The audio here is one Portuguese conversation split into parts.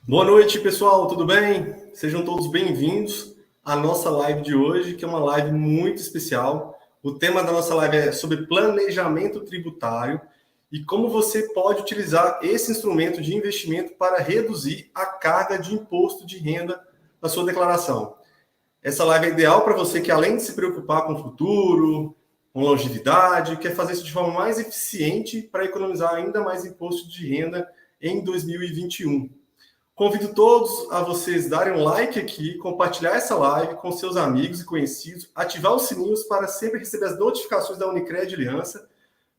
Boa noite, pessoal, tudo bem? Sejam todos bem-vindos à nossa live de hoje, que é uma live muito especial. O tema da nossa live é sobre planejamento tributário e como você pode utilizar esse instrumento de investimento para reduzir a carga de imposto de renda na sua declaração. Essa live é ideal para você que, além de se preocupar com o futuro, com longevidade, quer fazer isso de forma mais eficiente para economizar ainda mais imposto de renda em 2021. Convido todos a vocês darem um like aqui, compartilhar essa live com seus amigos e conhecidos, ativar os sininhos para sempre receber as notificações da Unicred Aliança.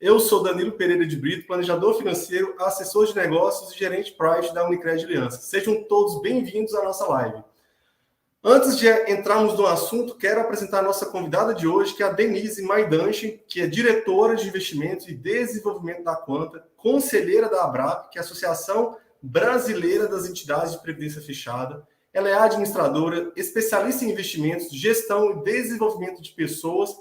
Eu sou Danilo Pereira de Brito, planejador financeiro, assessor de negócios e gerente Pride da Unicred Aliança. Sejam todos bem-vindos à nossa live. Antes de entrarmos no assunto, quero apresentar a nossa convidada de hoje, que é a Denise Maidanchen, que é diretora de investimentos e desenvolvimento da Quanta, conselheira da ABRAP, que é a Associação Brasileira das Entidades de Previdência Fechada. Ela é administradora, especialista em investimentos, gestão e desenvolvimento de pessoas,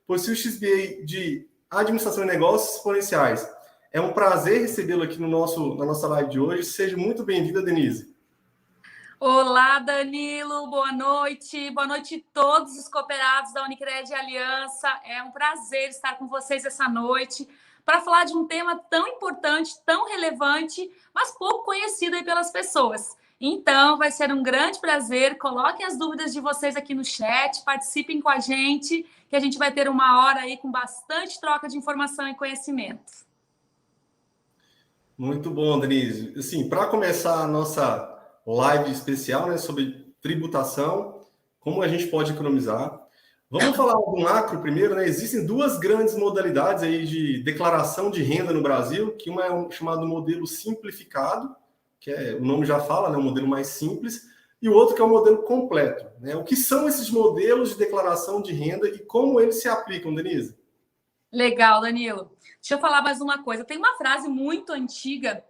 possui o XBA de Administração e Negócios Exponenciais. É um prazer recebê-la aqui na nossa live de hoje. Seja muito bem-vinda, Denise. Olá, Danilo, boa noite. Boa noite a todos os cooperados da Unicred Aliança. É um prazer estar com vocês essa noite para falar de um tema tão importante, tão relevante, mas pouco conhecido aí pelas pessoas. Então, vai ser um grande prazer. Coloquem as dúvidas de vocês aqui no chat, participem com a gente, que a gente vai ter uma hora aí com bastante troca de informação e conhecimento. Muito bom, Denise. Assim, para começar a nossa live especial, né, sobre tributação, como a gente pode economizar. Vamos falar do macro primeiro, né? Existem duas grandes modalidades aí de declaração de renda no Brasil, que uma é um chamado modelo simplificado, que o nome já fala, né, um modelo mais simples, e o outro que é o modelo completo, né? O que são esses modelos de declaração de renda e como eles se aplicam, Denise? Legal, Danilo. Deixa eu falar mais uma coisa. Tem uma frase muito antiga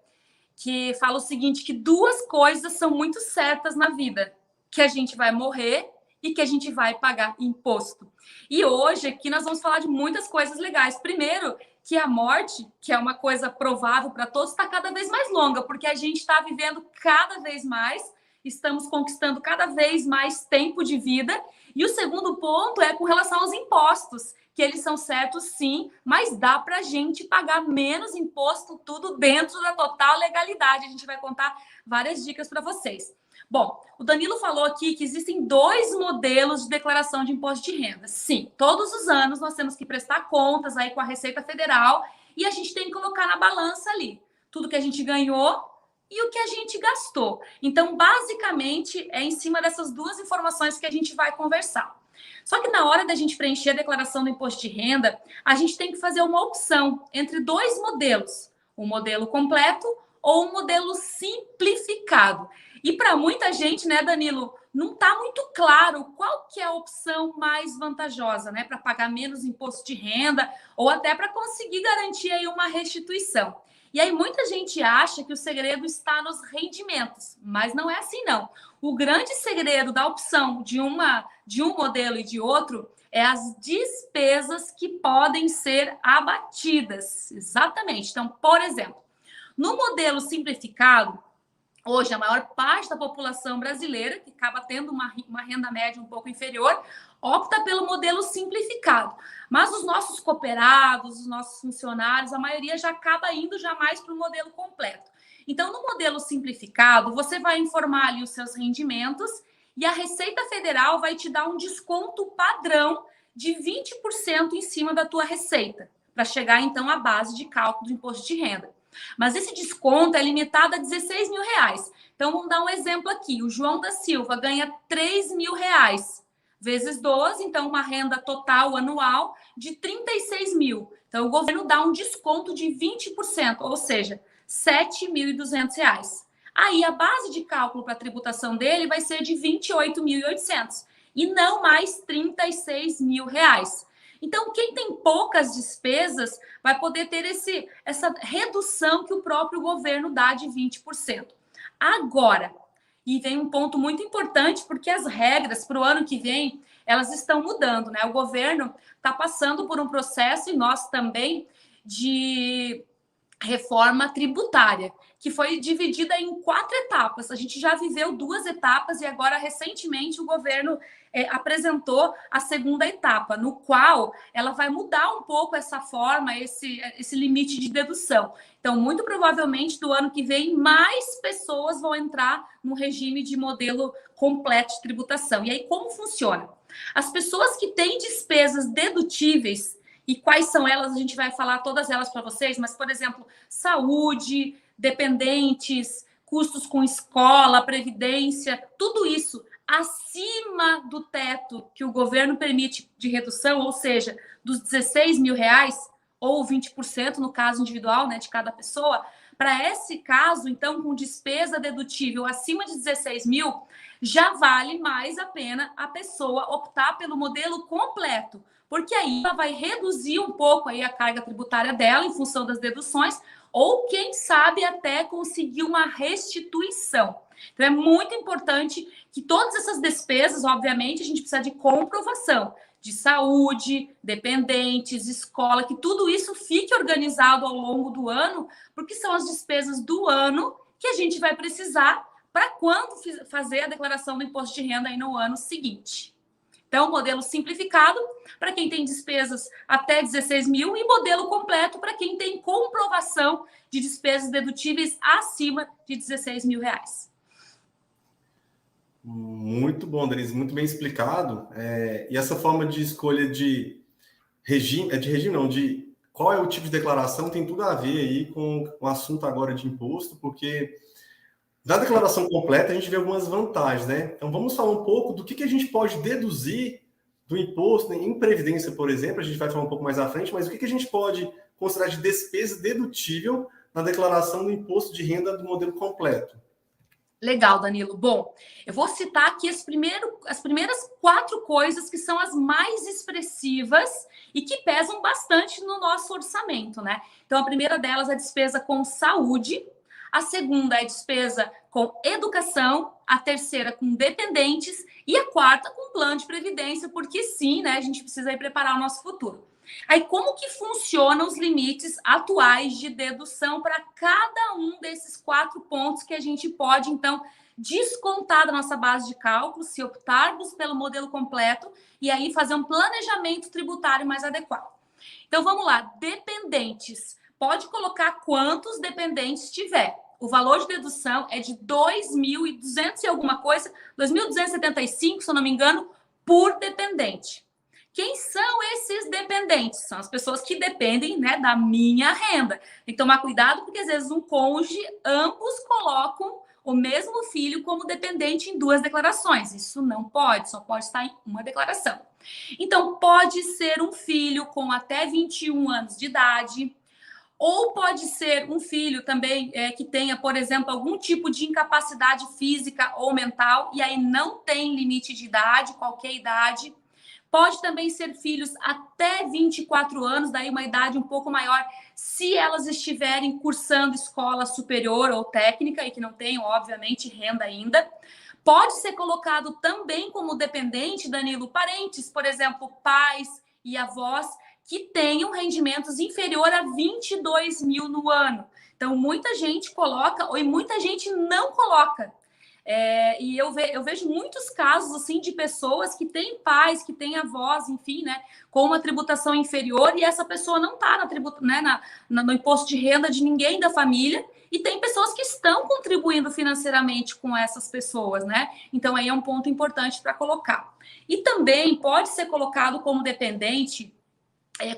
que fala o seguinte, que duas coisas são muito certas na vida, que a gente vai morrer e que a gente vai pagar imposto. E hoje aqui nós vamos falar de muitas coisas legais. Primeiro, que a morte, que é uma coisa provável para todos, está cada vez mais longa, porque a gente está vivendo cada vez mais, estamos conquistando cada vez mais tempo de vida. E o segundo ponto é com relação aos impostos, que eles são certos sim, mas dá para a gente pagar menos imposto, tudo dentro da total legalidade. A gente vai contar várias dicas para vocês. Bom, o Danilo falou aqui que existem dois modelos de declaração de imposto de renda. Sim, todos os anos nós temos que prestar contas aí com a Receita Federal e a gente tem que colocar na balança ali tudo que a gente ganhou e o que a gente gastou. Então, basicamente, é em cima dessas duas informações que a gente vai conversar. Só que na hora da gente preencher a declaração do imposto de renda, a gente tem que fazer uma opção entre dois modelos, um modelo completo ou um modelo simplificado. E para muita gente, né, Danilo, não está muito claro qual que é a opção mais vantajosa, né, para pagar menos imposto de renda ou até para conseguir garantir aí uma restituição. E aí muita gente acha que o segredo está nos rendimentos, mas não é assim não. O grande segredo da opção de um modelo e de outro é as despesas que podem ser abatidas. Exatamente. Então, por exemplo, no modelo simplificado, hoje a maior parte da população brasileira, que acaba tendo uma renda média um pouco inferior, opta pelo modelo simplificado. Mas os nossos cooperados, os nossos funcionários, a maioria já acaba indo já mais para o modelo completo. Então, no modelo simplificado, você vai informar ali os seus rendimentos e a Receita Federal vai te dar um desconto padrão de 20% em cima da tua receita, para chegar, então, à base de cálculo do imposto de renda. Mas esse desconto é limitado a R$16 mil. Então, vamos dar um exemplo aqui. O João da Silva ganha R$3 mil, vezes 12, então uma renda total anual de 36 mil. Então, o governo dá um desconto de 20%, ou seja, R$7.200. Aí, a base de cálculo para a tributação dele vai ser de R$28.800 e não mais R$36 mil. Então, quem tem poucas despesas vai poder ter essa redução que o próprio governo dá de 20%. Agora, e vem um ponto muito importante, porque as regras para o ano que vem, elas estão mudando, né? O governo está passando por um processo, e nós também, de reforma tributária, que foi dividida em 4 etapas. A gente já viveu 2 etapas e agora, recentemente, o governo apresentou a segunda etapa, no qual ela vai mudar um pouco essa forma, esse limite de dedução. Então, muito provavelmente, do ano que vem, mais pessoas vão entrar no regime de modelo completo de tributação. E aí, como funciona? As pessoas que têm despesas dedutíveis, e quais são elas? A gente vai falar todas elas para vocês, mas, por exemplo, saúde, dependentes, custos com escola, previdência, tudo isso acima do teto que o governo permite de redução, ou seja, dos 16 mil reais, ou 20% no caso individual, né, de cada pessoa. Para esse caso, então, com despesa dedutível acima de 16 mil, já vale mais a pena a pessoa optar pelo modelo completo, porque aí ela vai reduzir um pouco aí a carga tributária dela em função das deduções, ou quem sabe até conseguir uma restituição. Então é muito importante que todas essas despesas, obviamente, a gente precisa de comprovação de saúde, dependentes, escola, que tudo isso fique organizado ao longo do ano, porque são as despesas do ano que a gente vai precisar para quando fazer a declaração do imposto de renda aí no ano seguinte. Então, modelo simplificado para quem tem despesas até 16 mil e modelo completo para quem tem comprovação de despesas dedutíveis acima de 16 mil reais. Muito bom, Denise, muito bem explicado. E essa forma de escolha de regime, de qual é o tipo de declaração, tem tudo a ver aí com o assunto agora de imposto, porque da declaração completa, a gente vê algumas vantagens, né? Então, vamos falar um pouco do que a gente pode deduzir do imposto, né? Em previdência, por exemplo, a gente vai falar um pouco mais à frente, mas o que a gente pode considerar de despesa dedutível na declaração do imposto de renda do modelo completo? Legal, Danilo. Bom, eu vou citar aqui as primeiras 4 coisas que são as mais expressivas e que pesam bastante no nosso orçamento, né? Então, a primeira delas é a despesa com saúde, a segunda é a despesa com educação, a terceira com dependentes e a quarta com plano de previdência, porque sim, né, a gente precisa aí preparar o nosso futuro. Aí, como que funcionam os limites atuais de dedução para cada um desses 4 pontos que a gente pode, então, descontar da nossa base de cálculo, se optarmos pelo modelo completo, e aí fazer um planejamento tributário mais adequado. Então, vamos lá. Dependentes. Pode colocar quantos dependentes tiver. O valor de dedução é de 2.200 e alguma coisa, 2.275, se eu não me engano, por dependente. Quem são esses dependentes? São as pessoas que dependem, né, da minha renda. Tem que tomar cuidado, porque às vezes um cônjuge, ambos colocam o mesmo filho como dependente em 2 declarações. Isso não pode, só pode estar em uma declaração. Então, pode ser um filho com até 21 anos de idade, ou pode ser um filho também que tenha, por exemplo, algum tipo de incapacidade física ou mental, e aí não tem limite de idade, qualquer idade. Pode também ser filhos até 24 anos, daí uma idade um pouco maior, se elas estiverem cursando escola superior ou técnica e que não tenham, obviamente, renda ainda. Pode ser colocado também como dependente, Danilo, parentes, por exemplo, pais e avós, que tenham rendimentos inferior a 22 mil no ano. Então, muita gente coloca, ou muita gente não coloca. E eu vejo muitos casos assim de pessoas que têm pais, que têm avós, enfim, né, com uma tributação inferior, e essa pessoa não está no imposto de renda de ninguém da família, e tem pessoas que estão contribuindo financeiramente com essas pessoas, né? Então aí é um ponto importante para colocar. E também pode ser colocado como dependente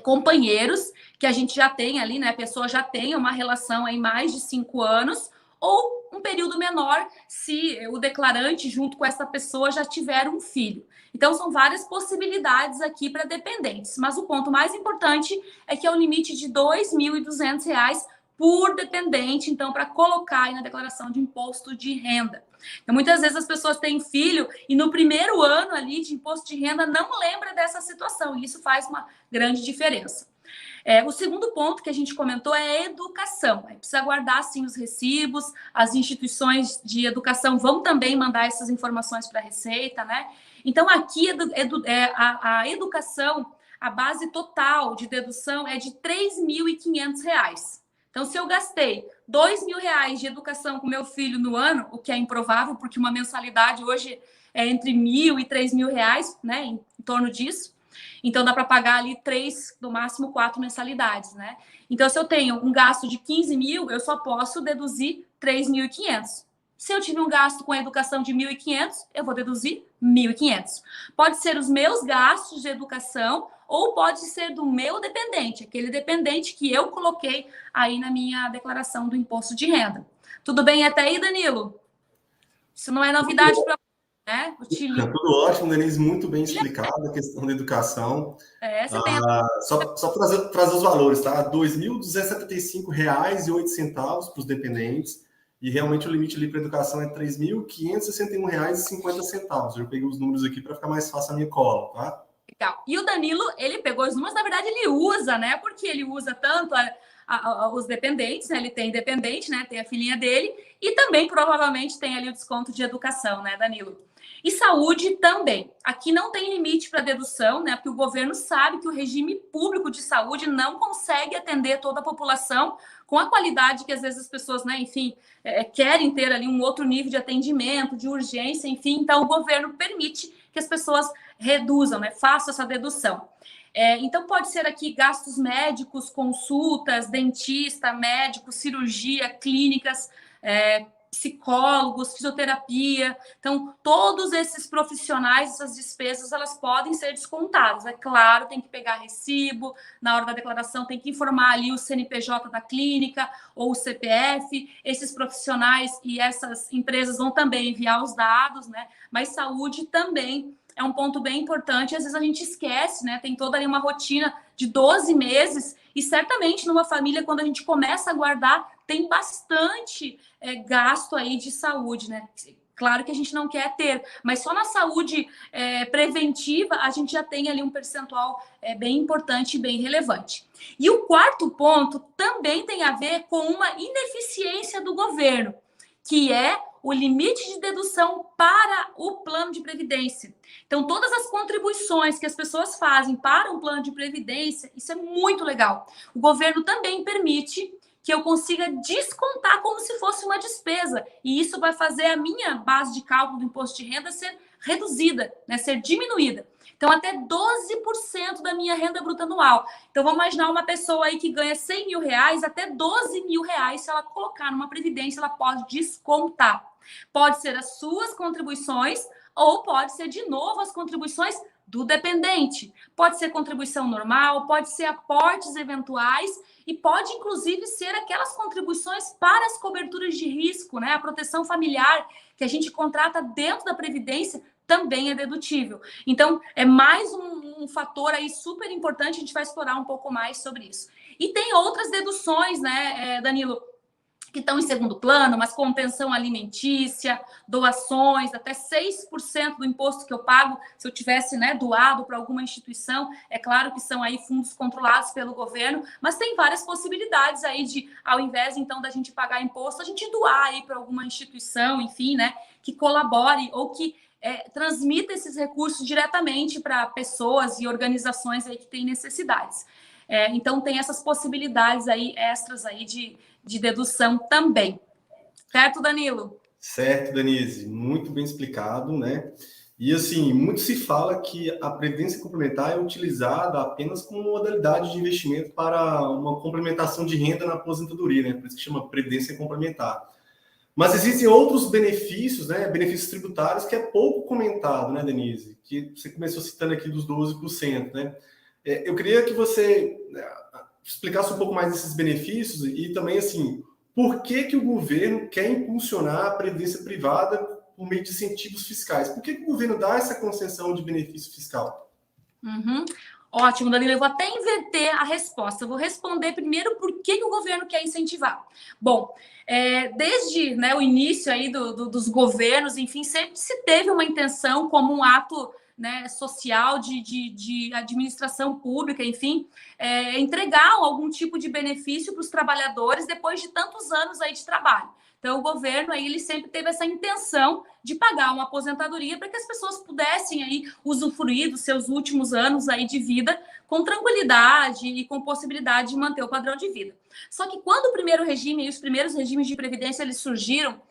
companheiros que a gente já tem ali, né? A pessoa já tem uma relação aí mais de 5 anos, ou um período menor se o declarante, junto com essa pessoa, já tiver um filho. Então, são várias possibilidades aqui para dependentes. Mas o ponto mais importante é que é o limite de R$ 2.200 por dependente, então, para colocar aí na declaração de imposto de renda. Então, muitas vezes as pessoas têm filho e no primeiro ano ali de imposto de renda não lembra dessa situação, e isso faz uma grande diferença. O segundo ponto que a gente comentou é a educação. Precisa guardar, sim, os recibos, as instituições de educação vão também mandar essas informações para a Receita, né? Então, aqui a educação, a base total de dedução é de R$ 3.500. Então, se eu gastei R$ 2.000 de educação com meu filho no ano, o que é improvável, porque uma mensalidade hoje é entre R$ 1.000 e R$ 3.000, né? Em torno disso. Então, dá para pagar ali 3, no máximo 4 mensalidades, né? Então, se eu tenho um gasto de 15 mil, eu só posso deduzir 3.500. Se eu tive um gasto com a educação de 1.500, eu vou deduzir 1.500. Pode ser os meus gastos de educação ou pode ser do meu dependente, aquele dependente que eu coloquei aí na minha declaração do imposto de renda. Tudo bem até aí, Danilo? Isso não é novidade para você, né? Tudo ótimo, Denise, muito bem explicado a questão da educação. Você tem Só trazer os valores, tá? R$ 2.275,08 para os dependentes. E realmente o limite ali para a educação é R$ 3.561,50. Eu peguei os números aqui para ficar mais fácil a minha cola, tá? Legal. E o Danilo, ele pegou os números, na verdade, ele usa, né? Porque ele usa tanto os dependentes, né? Ele tem dependente, né? Tem a filhinha dele, e também provavelmente tem ali o desconto de educação, né, Danilo? E saúde também. Aqui não tem limite para dedução, né? Porque o governo sabe que o regime público de saúde não consegue atender toda a população com a qualidade que às vezes as pessoas, né, enfim, querem ter ali um outro nível de atendimento, de urgência, enfim. Então, o governo permite que as pessoas reduzam, né? Façam essa dedução. Então, pode ser aqui gastos médicos, consultas, dentista, médico, cirurgia, clínicas, psicólogos, fisioterapia. Então, todos esses profissionais, essas despesas, elas podem ser descontadas. É claro, tem que pegar recibo, na hora da declaração tem que informar ali o CNPJ da clínica ou o CPF. Esses profissionais e essas empresas vão também enviar os dados, né? Mas saúde também é um ponto bem importante. Às vezes a gente esquece, né? Tem toda ali uma rotina de 12 meses e certamente numa família, quando a gente começa a guardar, tem bastante gasto aí de saúde, né? Claro que a gente não quer ter, mas só na saúde preventiva a gente já tem ali um percentual bem importante e bem relevante. E o quarto ponto também tem a ver com uma ineficiência do governo, que é o limite de dedução para o plano de previdência. Então, todas as contribuições que as pessoas fazem para um plano de previdência, isso é muito legal. O governo também permite que eu consiga descontar como se fosse uma despesa. E isso vai fazer a minha base de cálculo do imposto de renda ser reduzida, né, ser diminuída. Então, até 12% da minha renda bruta anual. Então, vamos imaginar uma pessoa aí que ganha R$ 100.000, até R$ 12.000, se ela colocar numa previdência, ela pode descontar. Pode ser as suas contribuições ou pode ser, de novo, as contribuições do dependente. Pode ser contribuição normal, pode ser aportes eventuais e pode, inclusive, ser aquelas contribuições para as coberturas de risco, né? A proteção familiar que a gente contrata dentro da Previdência também é dedutível. Então, é mais um fator aí super importante, a gente vai explorar um pouco mais sobre isso. E tem outras deduções, né, Danilo, que estão em segundo plano, mas como pensão alimentícia, doações, até 6% do imposto que eu pago, se eu tivesse, né, doado para alguma instituição. É claro que são aí fundos controlados pelo governo, mas tem várias possibilidades aí de, ao invés, então, da gente pagar imposto, a gente doar aí para alguma instituição, enfim, né, que colabore ou que transmita esses recursos diretamente para pessoas e organizações aí que têm necessidades. Então, tem essas possibilidades aí, extras aí de dedução também. Certo, Danilo? Certo, Denise. Muito bem explicado, né? E, assim, muito se fala que a previdência complementar é utilizada apenas como modalidade de investimento para uma complementação de renda na aposentadoria, né? Por isso que chama previdência complementar. Mas existem outros benefícios, né? Benefícios tributários que é pouco comentado, né, Denise? Que você começou citando aqui dos 12%, né? Eu queria que você explicasse um pouco mais desses benefícios e também, assim, por que o governo quer impulsionar a previdência privada por meio de incentivos fiscais? Por que o governo dá essa concessão de benefício fiscal? Ótimo, Danilo. Eu vou até inverter a resposta. Eu vou responder primeiro por que o governo quer incentivar. Bom, desde, né, o início aí dos governos, enfim, sempre se teve uma intenção como um ato né, social, de administração pública, enfim, entregar algum tipo de benefício para os trabalhadores depois de tantos anos aí de trabalho. Então, o governo aí, ele sempre teve essa intenção de pagar uma aposentadoria para que as pessoas pudessem aí usufruir dos seus últimos anos aí de vida com tranquilidade e com possibilidade de manter o padrão de vida. Só que quando o primeiro regime e os primeiros regimes de previdência eles surgiram,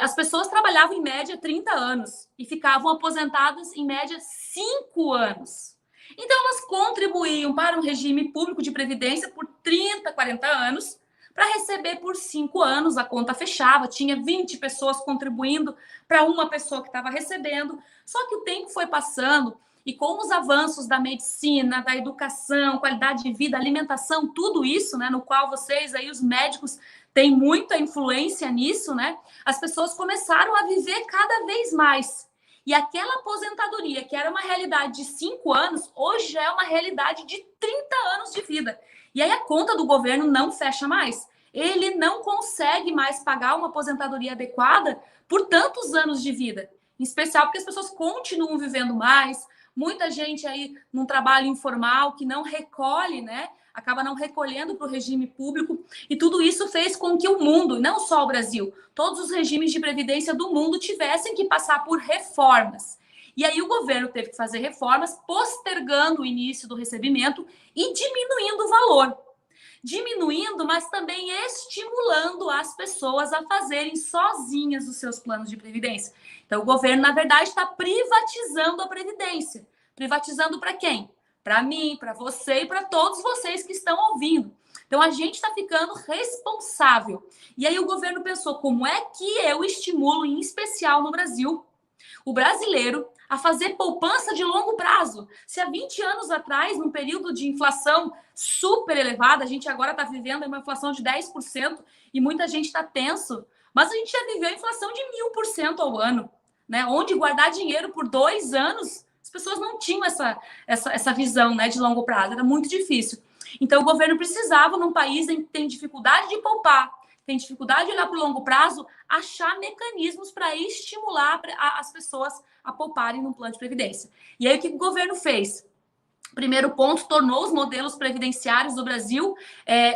as pessoas trabalhavam em média 30 anos e ficavam aposentadas em média 5 anos. Então, elas contribuíam para um regime público de previdência por 30, 40 anos, para receber por 5 anos, a conta fechava, tinha 20 pessoas contribuindo para uma pessoa que estava recebendo. Só que o tempo foi passando e com os avanços da medicina, da educação, qualidade de vida, alimentação, tudo isso, né, no qual vocês aí, os médicos, têm muita influência nisso, né? As pessoas começaram a viver cada vez mais. E aquela aposentadoria, que era uma realidade de 5 anos, hoje já é uma realidade de 30 anos de vida. E aí a conta do governo não fecha mais. Ele não consegue mais pagar uma aposentadoria adequada por tantos anos de vida. Em especial porque as pessoas continuam vivendo mais. Muita gente aí num trabalho informal que não recolhe, né? Acaba não recolhendo para o regime público. E tudo isso fez com que o mundo, não só o Brasil, todos os regimes de previdência do mundo tivessem que passar por reformas. E aí o governo teve que fazer reformas, postergando o início do recebimento e diminuindo o valor. Diminuindo, mas também estimulando as pessoas a fazerem sozinhas os seus planos de previdência. Então, o governo, na verdade, está privatizando a previdência. Privatizando para quem? Para mim, para você e para todos vocês que estão ouvindo. Então, a gente está ficando responsável. E aí o governo pensou, como é que eu estimulo, em especial no Brasil, o brasileiro a fazer poupança de longo prazo? Se há 20 anos atrás, num período de inflação super elevada, a gente agora está vivendo uma inflação de 10% e muita gente está tenso, mas a gente já viveu a inflação de 1000% ao ano, né? Onde guardar dinheiro por 2 anos, as pessoas não tinham essa visão, né, de longo prazo, era muito difícil. Então, o governo precisava, num país em que tem dificuldade de poupar, tem dificuldade de olhar para o longo prazo, achar mecanismos para estimular as pessoas a pouparem num plano de previdência. E aí, o que o governo fez? Primeiro ponto, tornou os modelos previdenciários do Brasil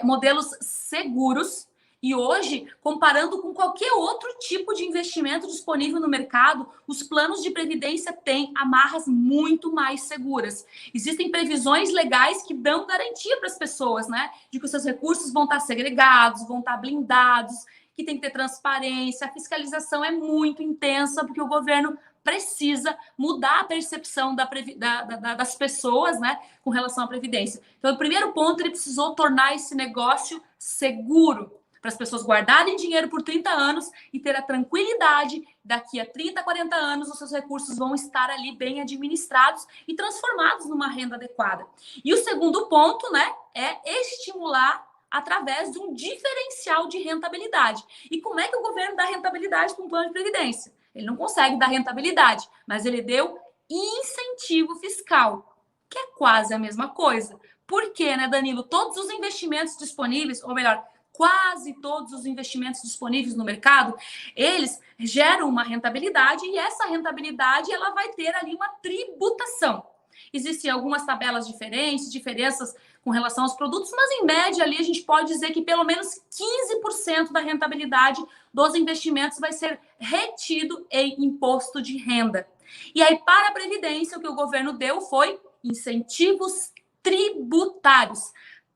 modelos seguros. E hoje, comparando com qualquer outro tipo de investimento disponível no mercado, os planos de previdência têm amarras muito mais seguras. Existem previsões legais que dão garantia para as pessoas, né? De que os seus recursos vão estar segregados, vão estar blindados, que tem que ter transparência. A fiscalização é muito intensa, porque o governo precisa mudar a percepção das pessoas, né, com relação à previdência. Então, o primeiro ponto, ele precisou tornar esse negócio seguro, para as pessoas guardarem dinheiro por 30 anos e ter a tranquilidade, daqui a 30, 40 anos, os seus recursos vão estar ali bem administrados e transformados numa renda adequada. E o segundo ponto, né, é estimular através de um diferencial de rentabilidade. E como é que o governo dá rentabilidade com um plano de previdência? Ele não consegue dar rentabilidade, mas ele deu incentivo fiscal, que é quase a mesma coisa. Por quê, né, Danilo? Todos os investimentos disponíveis, ou melhor, quase todos os investimentos disponíveis no mercado, eles geram uma rentabilidade e essa rentabilidade ela vai ter ali uma tributação. Existem algumas tabelas diferenças com relação aos produtos, mas em média ali a gente pode dizer que pelo menos 15% da rentabilidade dos investimentos vai ser retido em imposto de renda. E aí, para a Previdência, o que o governo deu foi incentivos tributários.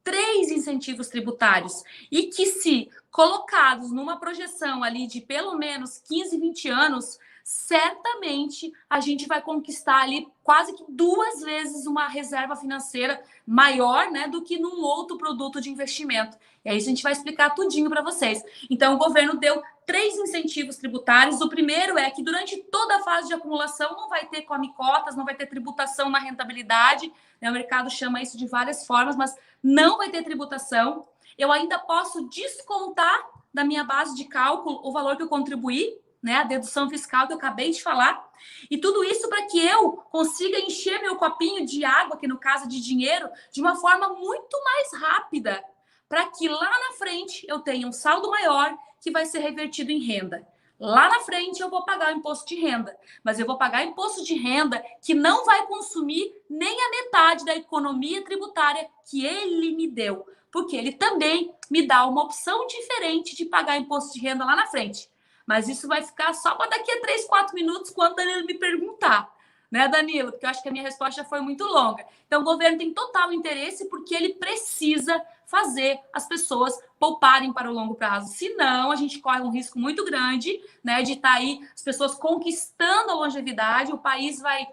3 incentivos tributários e que, se colocados numa projeção ali de pelo menos 15, 20 anos, certamente a gente vai conquistar ali quase que 2 vezes uma reserva financeira maior, né, do que num outro produto de investimento. E aí a gente vai explicar tudinho para vocês. Então, o governo deu 3 incentivos tributários. O primeiro é que durante toda a fase de acumulação não vai ter come-cotas, não vai ter tributação na rentabilidade, né? O mercado chama isso de várias formas, mas não vai ter tributação. Eu ainda posso descontar da minha base de cálculo o valor que eu contribuí, né, a dedução fiscal que eu acabei de falar, e tudo isso para que eu consiga encher meu copinho de água, que no caso de dinheiro, de uma forma muito mais rápida, para que lá na frente eu tenha um saldo maior que vai ser revertido em renda. Lá na frente eu vou pagar o imposto de renda, mas eu vou pagar imposto de renda que não vai consumir nem a metade da economia tributária que ele me deu, porque ele também me dá uma opção diferente de pagar imposto de renda lá na frente. Mas isso vai ficar só para daqui a 3, 4 minutos, quando ele me perguntar, né, Danilo? Porque eu acho que a minha resposta foi muito longa. Então, o governo tem total interesse porque ele precisa fazer as pessoas pouparem para o longo prazo. Senão, a gente corre um risco muito grande, né, de estar aí as pessoas conquistando a longevidade. O país vai,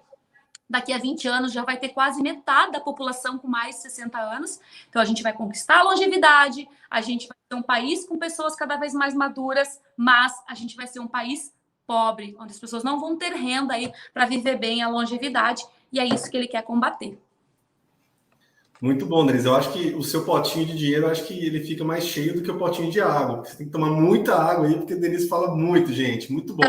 daqui a 20 anos, já vai ter quase metade da população com mais de 60 anos. Então, a gente vai conquistar a longevidade, a gente vai ser um país com pessoas cada vez mais maduras, mas a gente vai ser um país pobre, onde as pessoas não vão ter renda aí para viver bem a longevidade, e é isso que ele quer combater. Muito bom, Denise. Eu acho que o seu potinho de dinheiro, eu acho que ele fica mais cheio do que o potinho de água. Você tem que tomar muita água aí, porque a Denise fala muito, gente. Muito bom.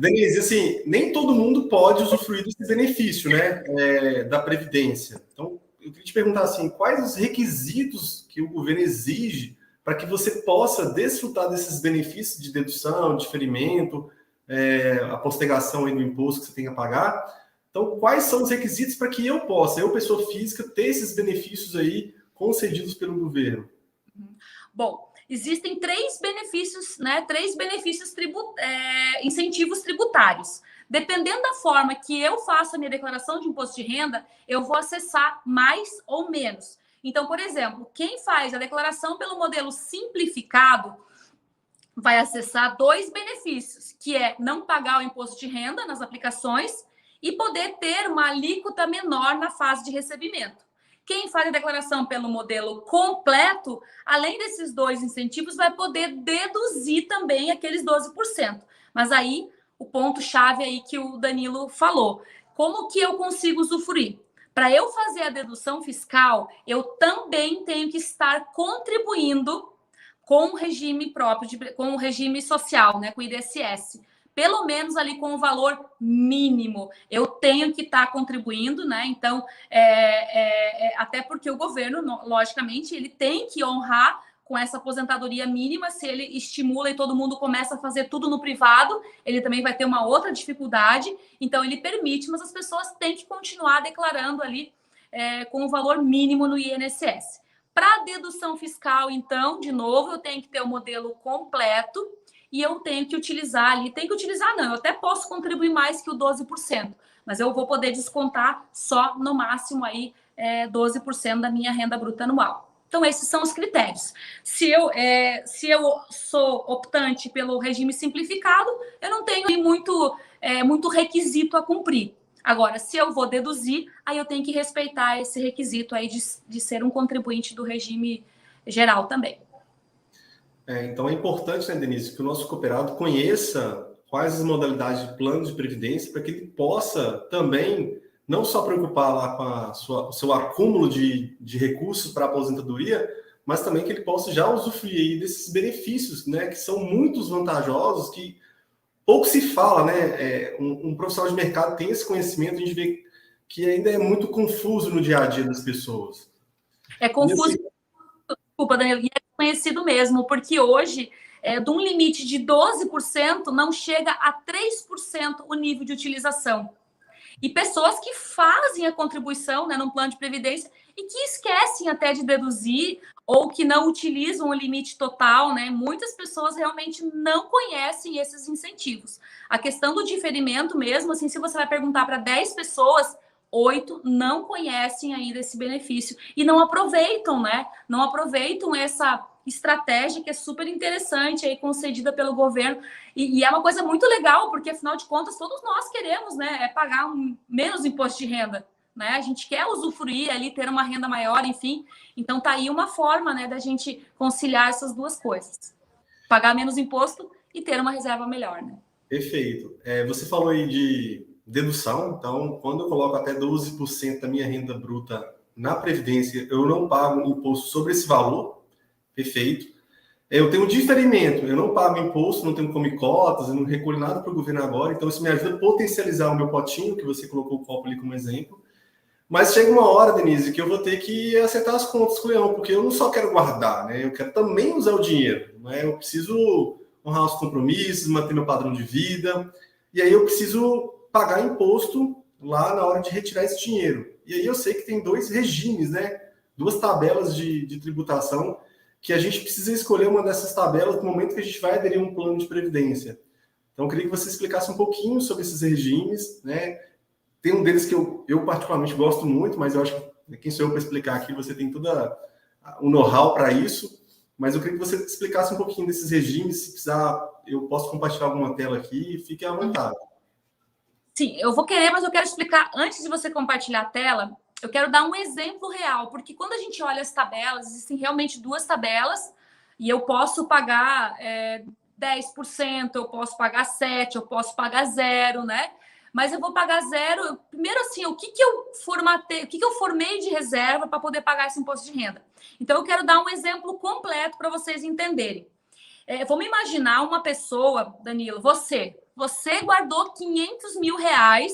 Denise, assim, nem todo mundo pode usufruir desse benefício, né, da Previdência. Então, eu queria te perguntar, assim, quais os requisitos que o governo exige para que você possa desfrutar desses benefícios de dedução, diferimento, a postergação aí do imposto que você tem a pagar. Então, quais são os requisitos para que eu possa, eu, pessoa física, ter esses benefícios aí concedidos pelo governo? Bom, existem três benefícios, né? Incentivos tributários. Dependendo da forma que eu faço a minha declaração de imposto de renda, eu vou acessar mais ou menos. Então, por exemplo, quem faz a declaração pelo modelo simplificado vai acessar dois benefícios, que é não pagar o imposto de renda nas aplicações e poder ter uma alíquota menor na fase de recebimento. Quem faz a declaração pelo modelo completo, além desses dois incentivos, vai poder deduzir também aqueles 12%. Mas aí, o ponto-chave aí que o Danilo falou. Como que eu consigo usufruir? Para eu fazer a dedução fiscal, eu também tenho que estar contribuindo com o regime próprio, com o regime social, né, com o INSS. Pelo menos ali com o valor mínimo. Eu tenho que estar contribuindo, né? Então, até porque o governo, logicamente, ele tem que honrar com essa aposentadoria mínima. Se ele estimula e todo mundo começa a fazer tudo no privado, ele também vai ter uma outra dificuldade. Então, ele permite, mas as pessoas têm que continuar declarando ali com o valor mínimo no INSS. Para dedução fiscal, então, de novo, eu tenho que ter o modelo completo e eu tenho que utilizar ali, não, eu até posso contribuir mais que o 12%, mas eu vou poder descontar só no máximo aí 12% da minha renda bruta anual. Então, esses são os critérios. Se eu sou optante pelo regime simplificado, eu não tenho muito requisito a cumprir. Agora, se eu vou deduzir, aí eu tenho que respeitar esse requisito aí de ser um contribuinte do regime geral também. Então é importante, né, Denise, que o nosso cooperado conheça quais as modalidades de plano de previdência para que ele possa também não só preocupar lá com o seu acúmulo de recursos para a aposentadoria, mas também que ele possa já usufruir desses benefícios, né, que são muito vantajosos, que pouco se fala, né? Um profissional de mercado tem esse conhecimento, a gente vê que ainda é muito confuso no dia a dia das pessoas. É confuso, desculpa, Danilo, e é conhecido mesmo, porque hoje, de um limite de 12%, não chega a 3% o nível de utilização. E pessoas que fazem a contribuição, né, num plano de previdência e que esquecem até de deduzir ou que não utilizam o limite total, né? Muitas pessoas realmente não conhecem esses incentivos. A questão do diferimento mesmo, assim, se você vai perguntar para 10 pessoas, 8 não conhecem ainda esse benefício e não aproveitam, né? Não aproveitam essa estratégia que é super interessante aí concedida pelo governo e é uma coisa muito legal porque afinal de contas todos nós queremos, né, pagar menos imposto de renda, né? A gente quer usufruir ali, ter uma renda maior, enfim. Então tá aí uma forma, né, da gente conciliar essas duas coisas: pagar menos imposto e ter uma reserva melhor, né? Perfeito. Você falou aí de dedução, então quando eu coloco até 12% da minha renda bruta na Previdência, eu não pago imposto sobre esse valor. Perfeito. Eu tenho um diferimento, eu não pago imposto, não tenho come cotas, eu não recolho nada para o governo agora, então isso me ajuda a potencializar o meu potinho, que você colocou o copo ali como exemplo. Mas chega uma hora, Denise, que eu vou ter que acertar as contas com o Leão, porque eu não só quero guardar, né? Eu quero também usar o dinheiro, né? Eu preciso honrar os compromissos, manter meu padrão de vida. E aí eu preciso pagar imposto lá na hora de retirar esse dinheiro. E aí eu sei que tem dois regimes, né? Duas tabelas de tributação que a gente precisa escolher uma dessas tabelas no momento que a gente vai aderir a um plano de previdência. Então, eu queria que você explicasse um pouquinho sobre esses regimes, né? Tem um deles que eu particularmente gosto muito, mas eu acho que quem sou eu para explicar aqui, você tem todo o know-how para isso. Mas eu queria que você explicasse um pouquinho desses regimes. Se precisar, eu posso compartilhar alguma tela aqui, fique à vontade. Sim, eu vou querer, mas eu quero explicar, antes de você compartilhar a tela, eu quero dar um exemplo real, porque quando a gente olha as tabelas, existem realmente duas tabelas, e eu posso pagar 10%, eu posso pagar 7%, eu posso pagar 0%, né? Mas eu vou pagar 0%. Primeiro, assim, o que eu formatei, o que eu formei de reserva para poder pagar esse imposto de renda? Então, eu quero dar um exemplo completo para vocês entenderem. Vamos imaginar uma pessoa, Danilo, você guardou 500 mil reais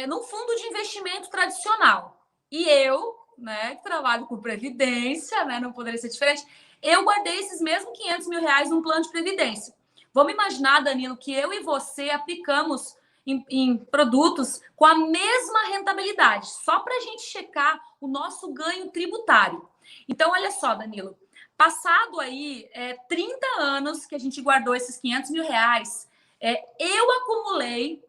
num fundo de investimento tradicional. E eu, né, que trabalho com previdência, né, não poderia ser diferente, eu guardei esses mesmos 500 mil reais num plano de previdência. Vamos imaginar, Danilo, que eu e você aplicamos em produtos com a mesma rentabilidade, só para a gente checar o nosso ganho tributário. Então, olha só, Danilo, passado aí 30 anos que a gente guardou esses 500 mil reais, eu acumulei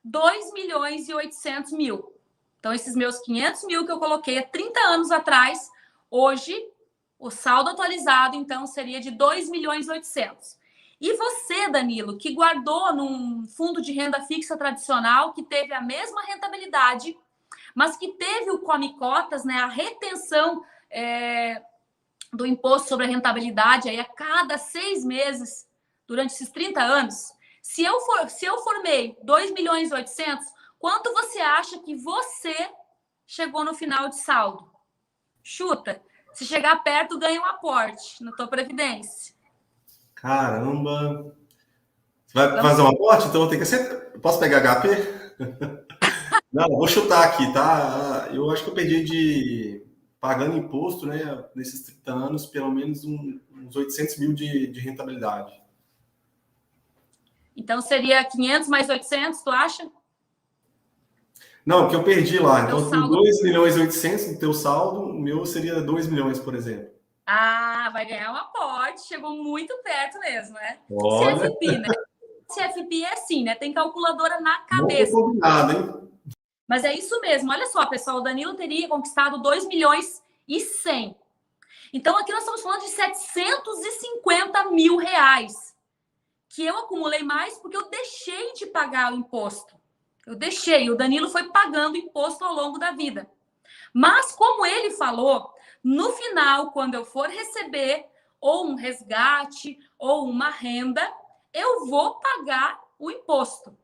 2 milhões e 800 mil. Então, esses meus 500 mil que eu coloquei há 30 anos atrás, hoje, o saldo atualizado, então, seria de 2 milhões e 800. E você, Danilo, que guardou num fundo de renda fixa tradicional, que teve a mesma rentabilidade, mas que teve o come-cotas, né, a retenção do imposto sobre a rentabilidade aí a cada 6 meses, durante esses 30 anos, se eu formei 2 milhões e 800, quanto você acha que você chegou no final de saldo? Chuta. Se chegar perto, ganha um aporte na tua previdência. Caramba! Vai fazer um aporte? Então eu tenho que ser. Posso pegar HP? Não, vou chutar aqui, tá? Eu acho que eu perdi pagando imposto, né? Nesses 30 anos, pelo menos uns 800 mil de rentabilidade. Então seria 500 mais 800, tu acha? Não, que eu perdi lá. Então, eu tenho saldo... 2 milhões e 800 no teu saldo, o meu seria 2 milhões, por exemplo. Ah, vai ganhar um aporte. Chegou muito perto mesmo, né? Olha. CFP, né? CFP é assim, né? Tem calculadora na cabeça. Não combinado, hein? Mas é isso mesmo. Olha só, pessoal, o Danilo teria conquistado 2 milhões e 100. Então, aqui nós estamos falando de 750 mil reais, que eu acumulei mais porque eu deixei de pagar o imposto. Eu deixei. O Danilo foi pagando imposto ao longo da vida. Mas, como ele falou, no final, quando eu for receber ou um resgate ou uma renda, eu vou pagar o imposto.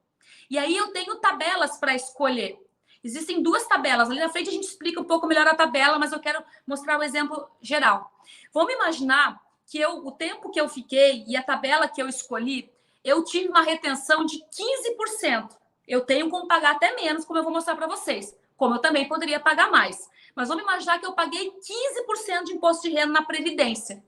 E aí eu tenho tabelas para escolher. Existem duas tabelas. Ali na frente a gente explica um pouco melhor a tabela, mas eu quero mostrar o exemplo geral. Vamos imaginar que o tempo que eu fiquei e a tabela que eu escolhi, eu tive uma retenção de 15%. Eu tenho como pagar até menos, como eu vou mostrar para vocês. Como eu também poderia pagar mais. Mas vamos imaginar que eu paguei 15% de imposto de renda na Previdência.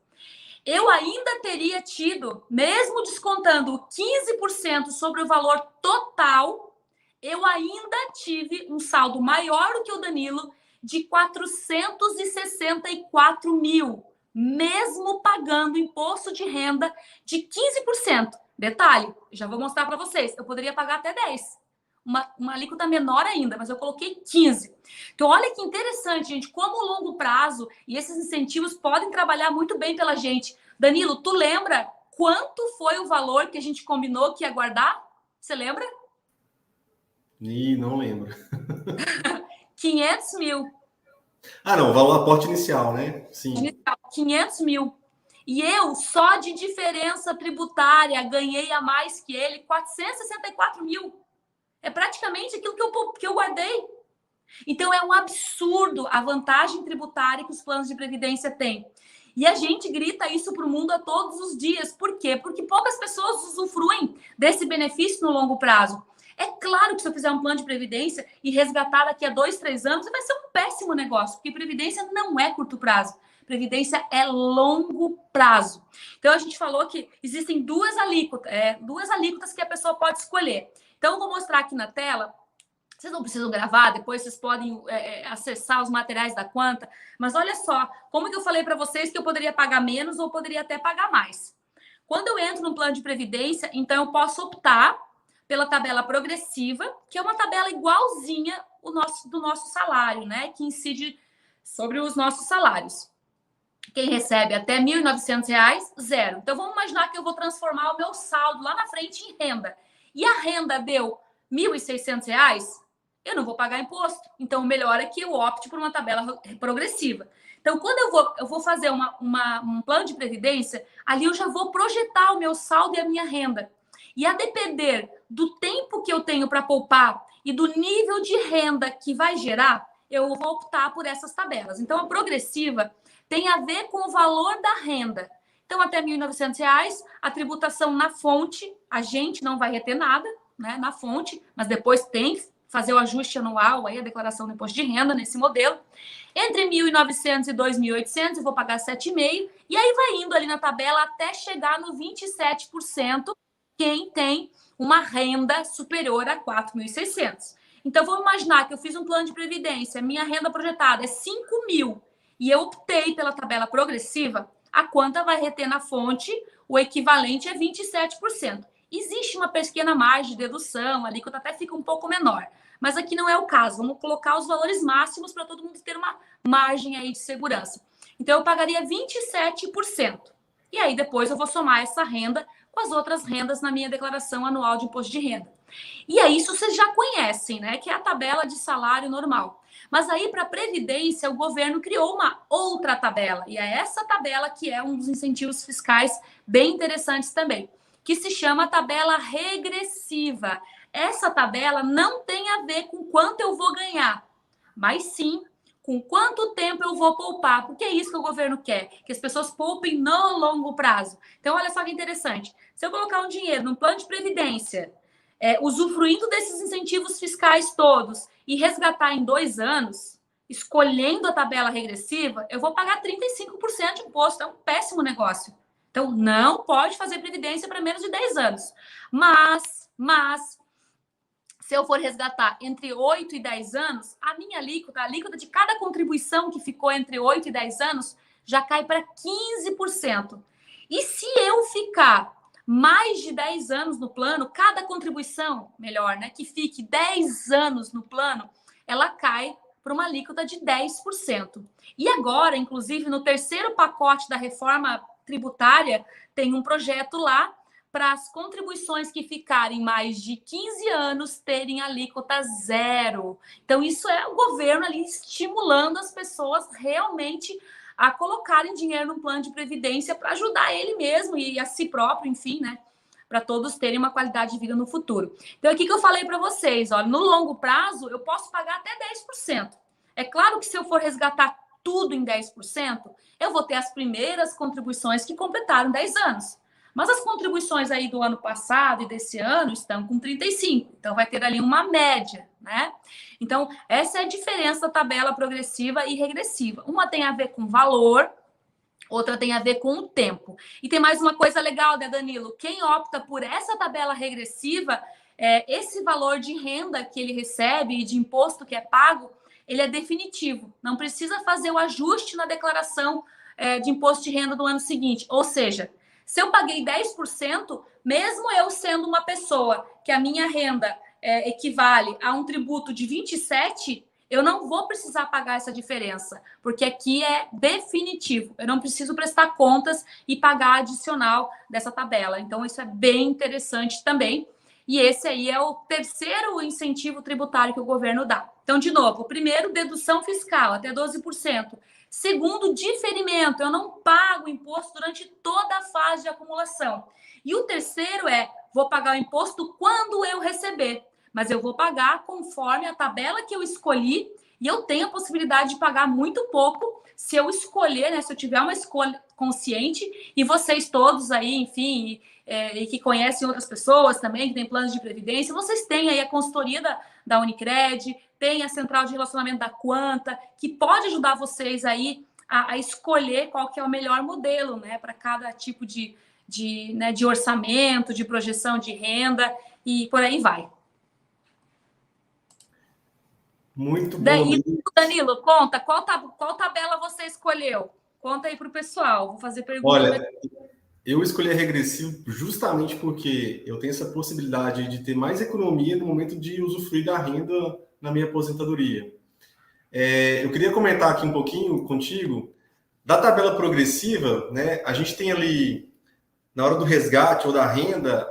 Eu ainda teria tido, mesmo descontando 15% sobre o valor total, eu ainda tive um saldo maior do que o Danilo de 464 mil, mesmo pagando imposto de renda de 15%. Detalhe, já vou mostrar para vocês, eu poderia pagar até 10%. Uma alíquota menor ainda, mas eu coloquei 15%. Então, olha que interessante, gente, como o longo prazo e esses incentivos podem trabalhar muito bem pela gente. Danilo, tu lembra quanto foi o valor que a gente combinou que ia guardar? Você lembra? Não lembro. 500 mil. Ah, não, o valor aporte inicial, né? Sim. Inicial, 500 mil. E eu, só de diferença tributária, ganhei a mais que ele 464 mil. É praticamente aquilo que eu guardei. Então, é um absurdo a vantagem tributária que os planos de previdência têm. E a gente grita isso para o mundo a todos os dias. Por quê? Porque poucas pessoas usufruem desse benefício no longo prazo. É claro que se eu fizer um plano de previdência e resgatar daqui a 2, 3 anos, vai ser um péssimo negócio, porque previdência não é curto prazo. previdência é longo prazo. Então, a gente falou que existem duas alíquotas que a pessoa pode escolher. Então, eu vou mostrar aqui na tela. Vocês não precisam gravar, depois vocês podem acessar os materiais da Quanta. Mas olha só, como que eu falei para vocês que eu poderia pagar menos ou poderia até pagar mais. Quando eu entro no plano de previdência, então eu posso optar pela tabela progressiva, que é uma tabela igualzinha do nosso salário, né? Que incide sobre os nossos salários. Quem recebe até R$ 1.900, zero. Então, vamos imaginar que eu vou transformar o meu saldo lá na frente em renda. E a renda deu R$ 1.600, eu não vou pagar imposto. Então, o melhor é que eu opte por uma tabela progressiva. Então, quando eu vou fazer um plano de previdência, ali eu já vou projetar o meu saldo e a minha renda. E a depender do tempo que eu tenho para poupar e do nível de renda que vai gerar, eu vou optar por essas tabelas. Então, a progressiva tem a ver com o valor da renda. Então, até R$ 1.900, a tributação na fonte, a gente não vai reter nada, né, na fonte, mas depois tem que fazer o ajuste anual, aí a declaração do imposto de renda nesse modelo. Entre 1.900 e 2.800, eu vou pagar 7,5%, e aí vai indo ali na tabela até chegar no 27%, quem tem uma renda superior a 4.600. Então, vamos imaginar que eu fiz um plano de previdência, minha renda projetada é 5.000, e eu optei pela tabela progressiva, a Quanta vai reter na fonte o equivalente a 27%. Existe uma pequena margem de dedução, a alíquota até fica um pouco menor, mas aqui não é o caso. Vamos colocar os valores máximos para todo mundo ter uma margem aí de segurança. Então, eu pagaria 27%. E aí, depois eu vou somar essa renda com as outras rendas na minha declaração anual de imposto de renda. E aí, isso vocês já conhecem, né? Que é a tabela de salário normal. Mas aí, para a Previdência, o governo criou uma outra tabela. E é essa tabela que é um dos incentivos fiscais bem interessantes também, que se chama tabela regressiva. Essa tabela não tem a ver com quanto eu vou ganhar, mas sim com quanto tempo eu vou poupar, porque é isso que o governo quer, que as pessoas poupem no longo prazo. Então, olha só que interessante. Se eu colocar um dinheiro num plano de previdência, usufruindo desses incentivos fiscais todos e resgatar em 2 anos, escolhendo a tabela regressiva, eu vou pagar 35% de imposto. É um péssimo negócio. Então, não pode fazer previdência para menos de 10 anos. Mas, se eu for resgatar entre 8 e 10 anos, a minha alíquota, a alíquota de cada contribuição que ficou entre 8 e 10 anos, já cai para 15%. E se eu ficar mais de 10 anos no plano, cada contribuição, melhor, né, que fique 10 anos no plano, ela cai para uma alíquota de 10%. E agora, inclusive, no terceiro pacote da reforma tributária, tem um projeto lá para as contribuições que ficarem mais de 15 anos terem alíquota zero. Então, isso é o governo ali estimulando as pessoas realmente a colocarem dinheiro no plano de previdência para ajudar ele mesmo e a si próprio, enfim, né? Para todos terem uma qualidade de vida no futuro. Então, aqui que eu falei para vocês, olha, no longo prazo, eu posso pagar até 10%. É claro que se eu for resgatar tudo em 10%, eu vou ter as primeiras contribuições que completaram 10 anos. Mas as contribuições aí do ano passado e desse ano estão com 35%. Então, vai ter ali uma média, né? Então, essa é a diferença da tabela progressiva e regressiva. Uma tem a ver com valor, outra tem a ver com o tempo. E tem mais uma coisa legal, né, Danilo? Quem opta por essa tabela regressiva, esse valor de renda que ele recebe e de imposto que é pago, ele é definitivo. Não precisa fazer o ajuste na declaração de imposto de renda do ano seguinte. Ou seja, se eu paguei 10%, mesmo eu sendo uma pessoa que a minha renda equivale a um tributo de 27%, eu não vou precisar pagar essa diferença, porque aqui é definitivo. Eu não preciso prestar contas e pagar adicional dessa tabela. Então, isso é bem interessante também. E esse aí é o terceiro incentivo tributário que o governo dá. Então, de novo, o primeiro, dedução fiscal, até 12%. Segundo, diferimento. Eu não pago imposto durante toda a fase de acumulação. E o terceiro vou pagar o imposto quando eu receber. Mas eu vou pagar conforme a tabela que eu escolhi e eu tenho a possibilidade de pagar muito pouco se eu escolher, né? Se eu tiver uma escolha consciente e vocês todos aí, enfim, e que conhecem outras pessoas também, que têm planos de previdência, vocês têm aí a consultoria da Unicred, tem a central de relacionamento da Quanta, que pode ajudar vocês aí a escolher qual que é o melhor modelo, né, para cada tipo né, de orçamento, de projeção de renda e por aí vai. Muito bom, Daí, Denise. Danilo, conta, qual tabela você escolheu? Conta aí para o pessoal, vou fazer pergunta. Olha, eu escolhi a regressivo justamente porque eu tenho essa possibilidade de ter mais economia no momento de usufruir da renda na minha aposentadoria. Eu queria comentar aqui um pouquinho contigo da tabela progressiva, né? A gente tem ali, na hora do resgate ou da renda,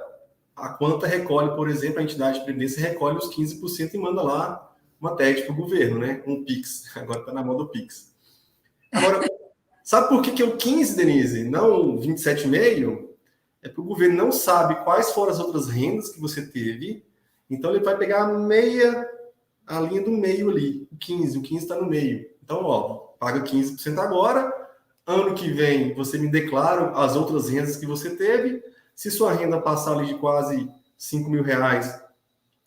a quanta recolhe, por exemplo, a entidade de previdência recolhe os 15% e manda lá uma TED para o governo, né? Um PIX. Agora está na moda o PIX. Agora, sabe por que é o 15, Denise? Não 27,5? É porque o governo não sabe quais foram as outras rendas que você teve. Então, ele vai pegar a linha do meio ali, o 15 está no meio. Então, ó, paga 15% agora, ano que vem você me declara as outras rendas que você teve. Se sua renda passar ali de quase 5 mil reais,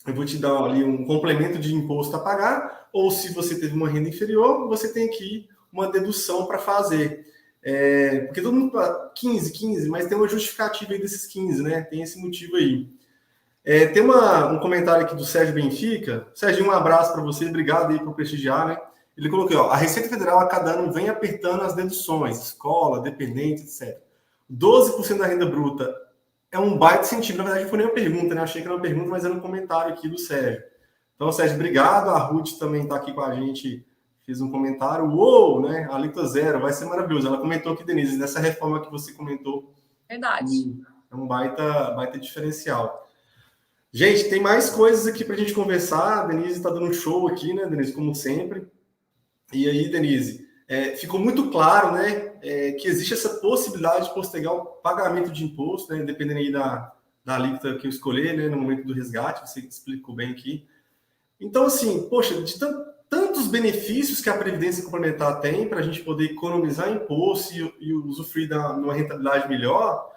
eu vou te dar ali um complemento de imposto a pagar, ou se você teve uma renda inferior, você tem aqui uma dedução para fazer. Porque todo mundo fala 15, mas tem uma justificativa aí desses 15, né? Tem esse motivo aí. Tem um comentário aqui do Sérgio Benfica. Sérgio, um abraço para você, obrigado aí por prestigiar, né? Ele colocou, ó, a Receita Federal a cada ano vem apertando as deduções, escola, dependente, etc. 12% da renda bruta é um baita incentivo. Na verdade, não foi nem uma pergunta, né? Achei que era uma pergunta, mas era um comentário aqui do Sérgio. Então, Sérgio, obrigado. A Ruth também está aqui com a gente, fez um comentário. Uou, né? Alita zero, vai ser maravilhoso. Ela comentou aqui, Denise, nessa reforma que você comentou. Verdade. É um baita diferencial. Gente, tem mais coisas aqui para a gente conversar. A Denise está dando um show aqui, né, Denise, como sempre. E aí, Denise, ficou muito claro, né, que existe essa possibilidade de postergar o pagamento de imposto, né, dependendo aí da alíquota que eu escolher, né, no momento do resgate, você explicou bem aqui. Então, assim, poxa, de tantos benefícios que a Previdência Complementar tem para a gente poder economizar imposto e usufruir de uma rentabilidade melhor,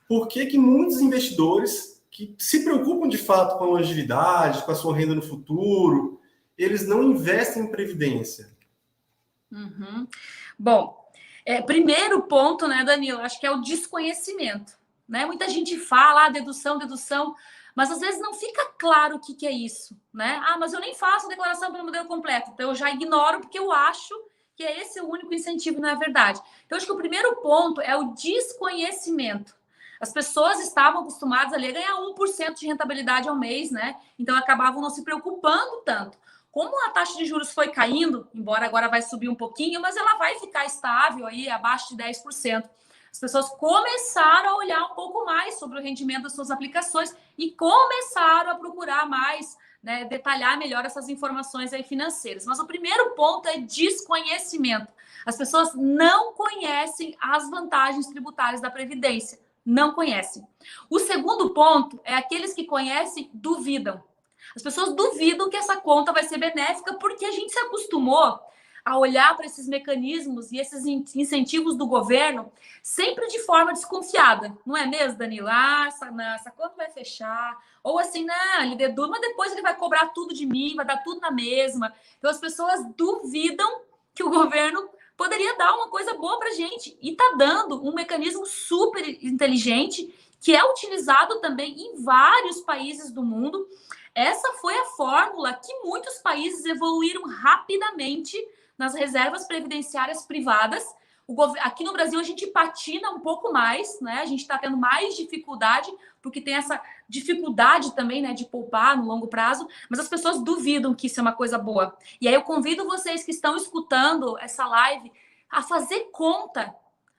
por que muitos investidores que se preocupam de fato com a longevidade, com a sua renda no futuro, eles não investem em previdência? Uhum. Bom, primeiro ponto, né, Danilo, acho que é o desconhecimento, né? Muita gente fala, dedução, mas às vezes não fica claro o que é isso, né? Ah, mas eu nem faço a declaração pelo modelo completo, então eu já ignoro porque eu acho que é esse o único incentivo, não é verdade. Então, acho que o primeiro ponto é o desconhecimento. As pessoas estavam acostumadas ali a ganhar 1% de rentabilidade ao mês, né? Então, acabavam não se preocupando tanto. Como a taxa de juros foi caindo, embora agora vai subir um pouquinho, mas ela vai ficar estável aí, abaixo de 10%. As pessoas começaram a olhar um pouco mais sobre o rendimento das suas aplicações e começaram a procurar mais, né, detalhar melhor essas informações aí financeiras. Mas o primeiro ponto é desconhecimento. As pessoas não conhecem as vantagens tributárias da Previdência. Não conhecem. O segundo ponto é aqueles que conhecem duvidam. As pessoas duvidam que essa conta vai ser benéfica porque a gente se acostumou a olhar para esses mecanismos e esses incentivos do governo sempre de forma desconfiada. Não é mesmo, Danilo? Ah, essa conta vai fechar. Ou assim, não, ele deduz, mas depois ele vai cobrar tudo de mim, vai dar tudo na mesma. Então as pessoas duvidam que o governo poderia dar uma coisa boa para a gente. E está dando um mecanismo super inteligente que é utilizado também em vários países do mundo. Essa foi a fórmula que muitos países evoluíram rapidamente nas reservas previdenciárias privadas. Aqui no Brasil a gente patina um pouco mais, né? A gente está tendo mais dificuldade, porque tem essa dificuldade também, né, de poupar no longo prazo, mas as pessoas duvidam que isso é uma coisa boa. E aí eu convido vocês que estão escutando essa live a fazer conta,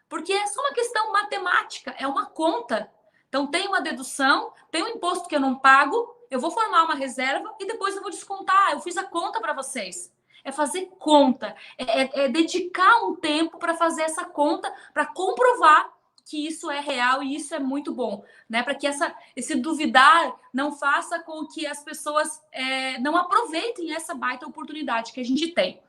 porque é só uma questão matemática, é uma conta. Então tem uma dedução, tem um imposto que eu não pago, eu vou formar uma reserva e depois eu vou descontar. Eu fiz a conta para vocês. É fazer conta, é dedicar um tempo para fazer essa conta, para comprovar que isso é real e isso é muito bom, né? Para que esse duvidar não faça com que as pessoas não aproveitem essa baita oportunidade que a gente tem.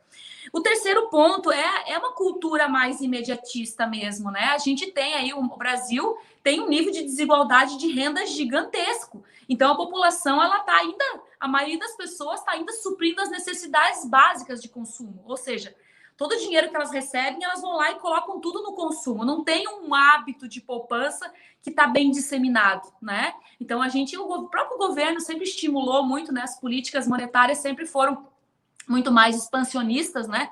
O terceiro ponto é uma cultura mais imediatista mesmo, né? A gente tem aí, o Brasil tem um nível de desigualdade de renda gigantesco. Então, a população, ela está ainda, a maioria das pessoas está ainda suprindo as necessidades básicas de consumo. Ou seja, todo o dinheiro que elas recebem, elas vão lá e colocam tudo no consumo. Não tem um hábito de poupança que está bem disseminado, né? Então, o próprio governo sempre estimulou muito, né? As políticas monetárias sempre foram muito mais expansionistas, né?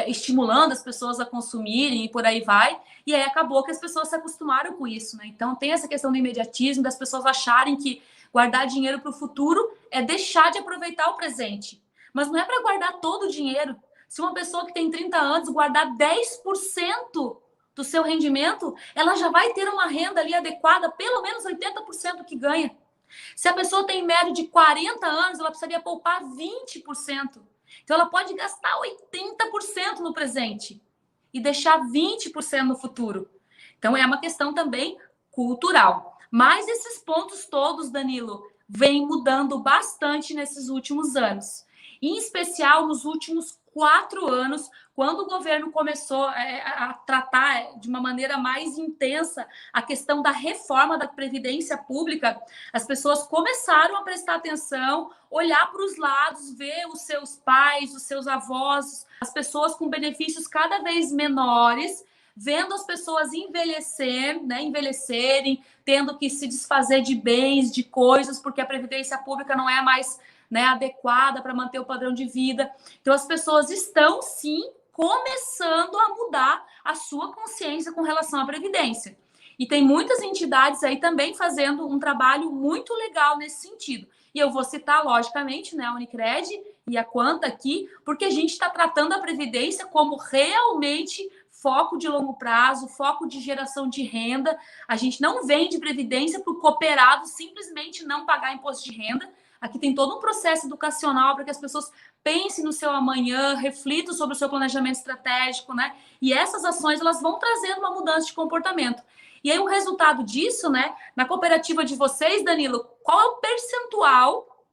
Estimulando as pessoas a consumirem e por aí vai. E aí acabou que as pessoas se acostumaram com isso, né? Então tem essa questão do imediatismo, das pessoas acharem que guardar dinheiro para o futuro é deixar de aproveitar o presente. Mas não é para guardar todo o dinheiro. Se uma pessoa que tem 30 anos guardar 10% do seu rendimento, ela já vai ter uma renda ali adequada, pelo menos 80% do que ganha. Se a pessoa tem em média de 40 anos, ela precisaria poupar 20%. Então, ela pode gastar 80% no presente e deixar 20% no futuro. Então, é uma questão também cultural. Mas esses pontos todos, Danilo, vêm mudando bastante nesses últimos anos. Em especial nos últimos 4 anos, quando o governo começou a tratar de uma maneira mais intensa a questão da reforma da Previdência Pública, as pessoas começaram a prestar atenção, olhar para os lados, ver os seus pais, os seus avós, as pessoas com benefícios cada vez menores, vendo as pessoas envelhecerem, tendo que se desfazer de bens, de coisas, porque a Previdência Pública não é mais, né, adequada para manter o padrão de vida. Então, as pessoas estão, sim, começando a mudar a sua consciência com relação à Previdência. E tem muitas entidades aí também fazendo um trabalho muito legal nesse sentido. E eu vou citar, logicamente, né, a Unicred e a Quanta aqui, porque a gente está tratando a Previdência como realmente foco de longo prazo, foco de geração de renda. A gente não vende Previdência para o cooperado simplesmente não pagar imposto de renda. Aqui tem todo um processo educacional para que as pessoas pensem no seu amanhã, reflitam sobre o seu planejamento estratégico, né? E essas ações, elas vão trazendo uma mudança de comportamento. E aí, o resultado disso, né? Na cooperativa de vocês, Danilo, qual é o percentual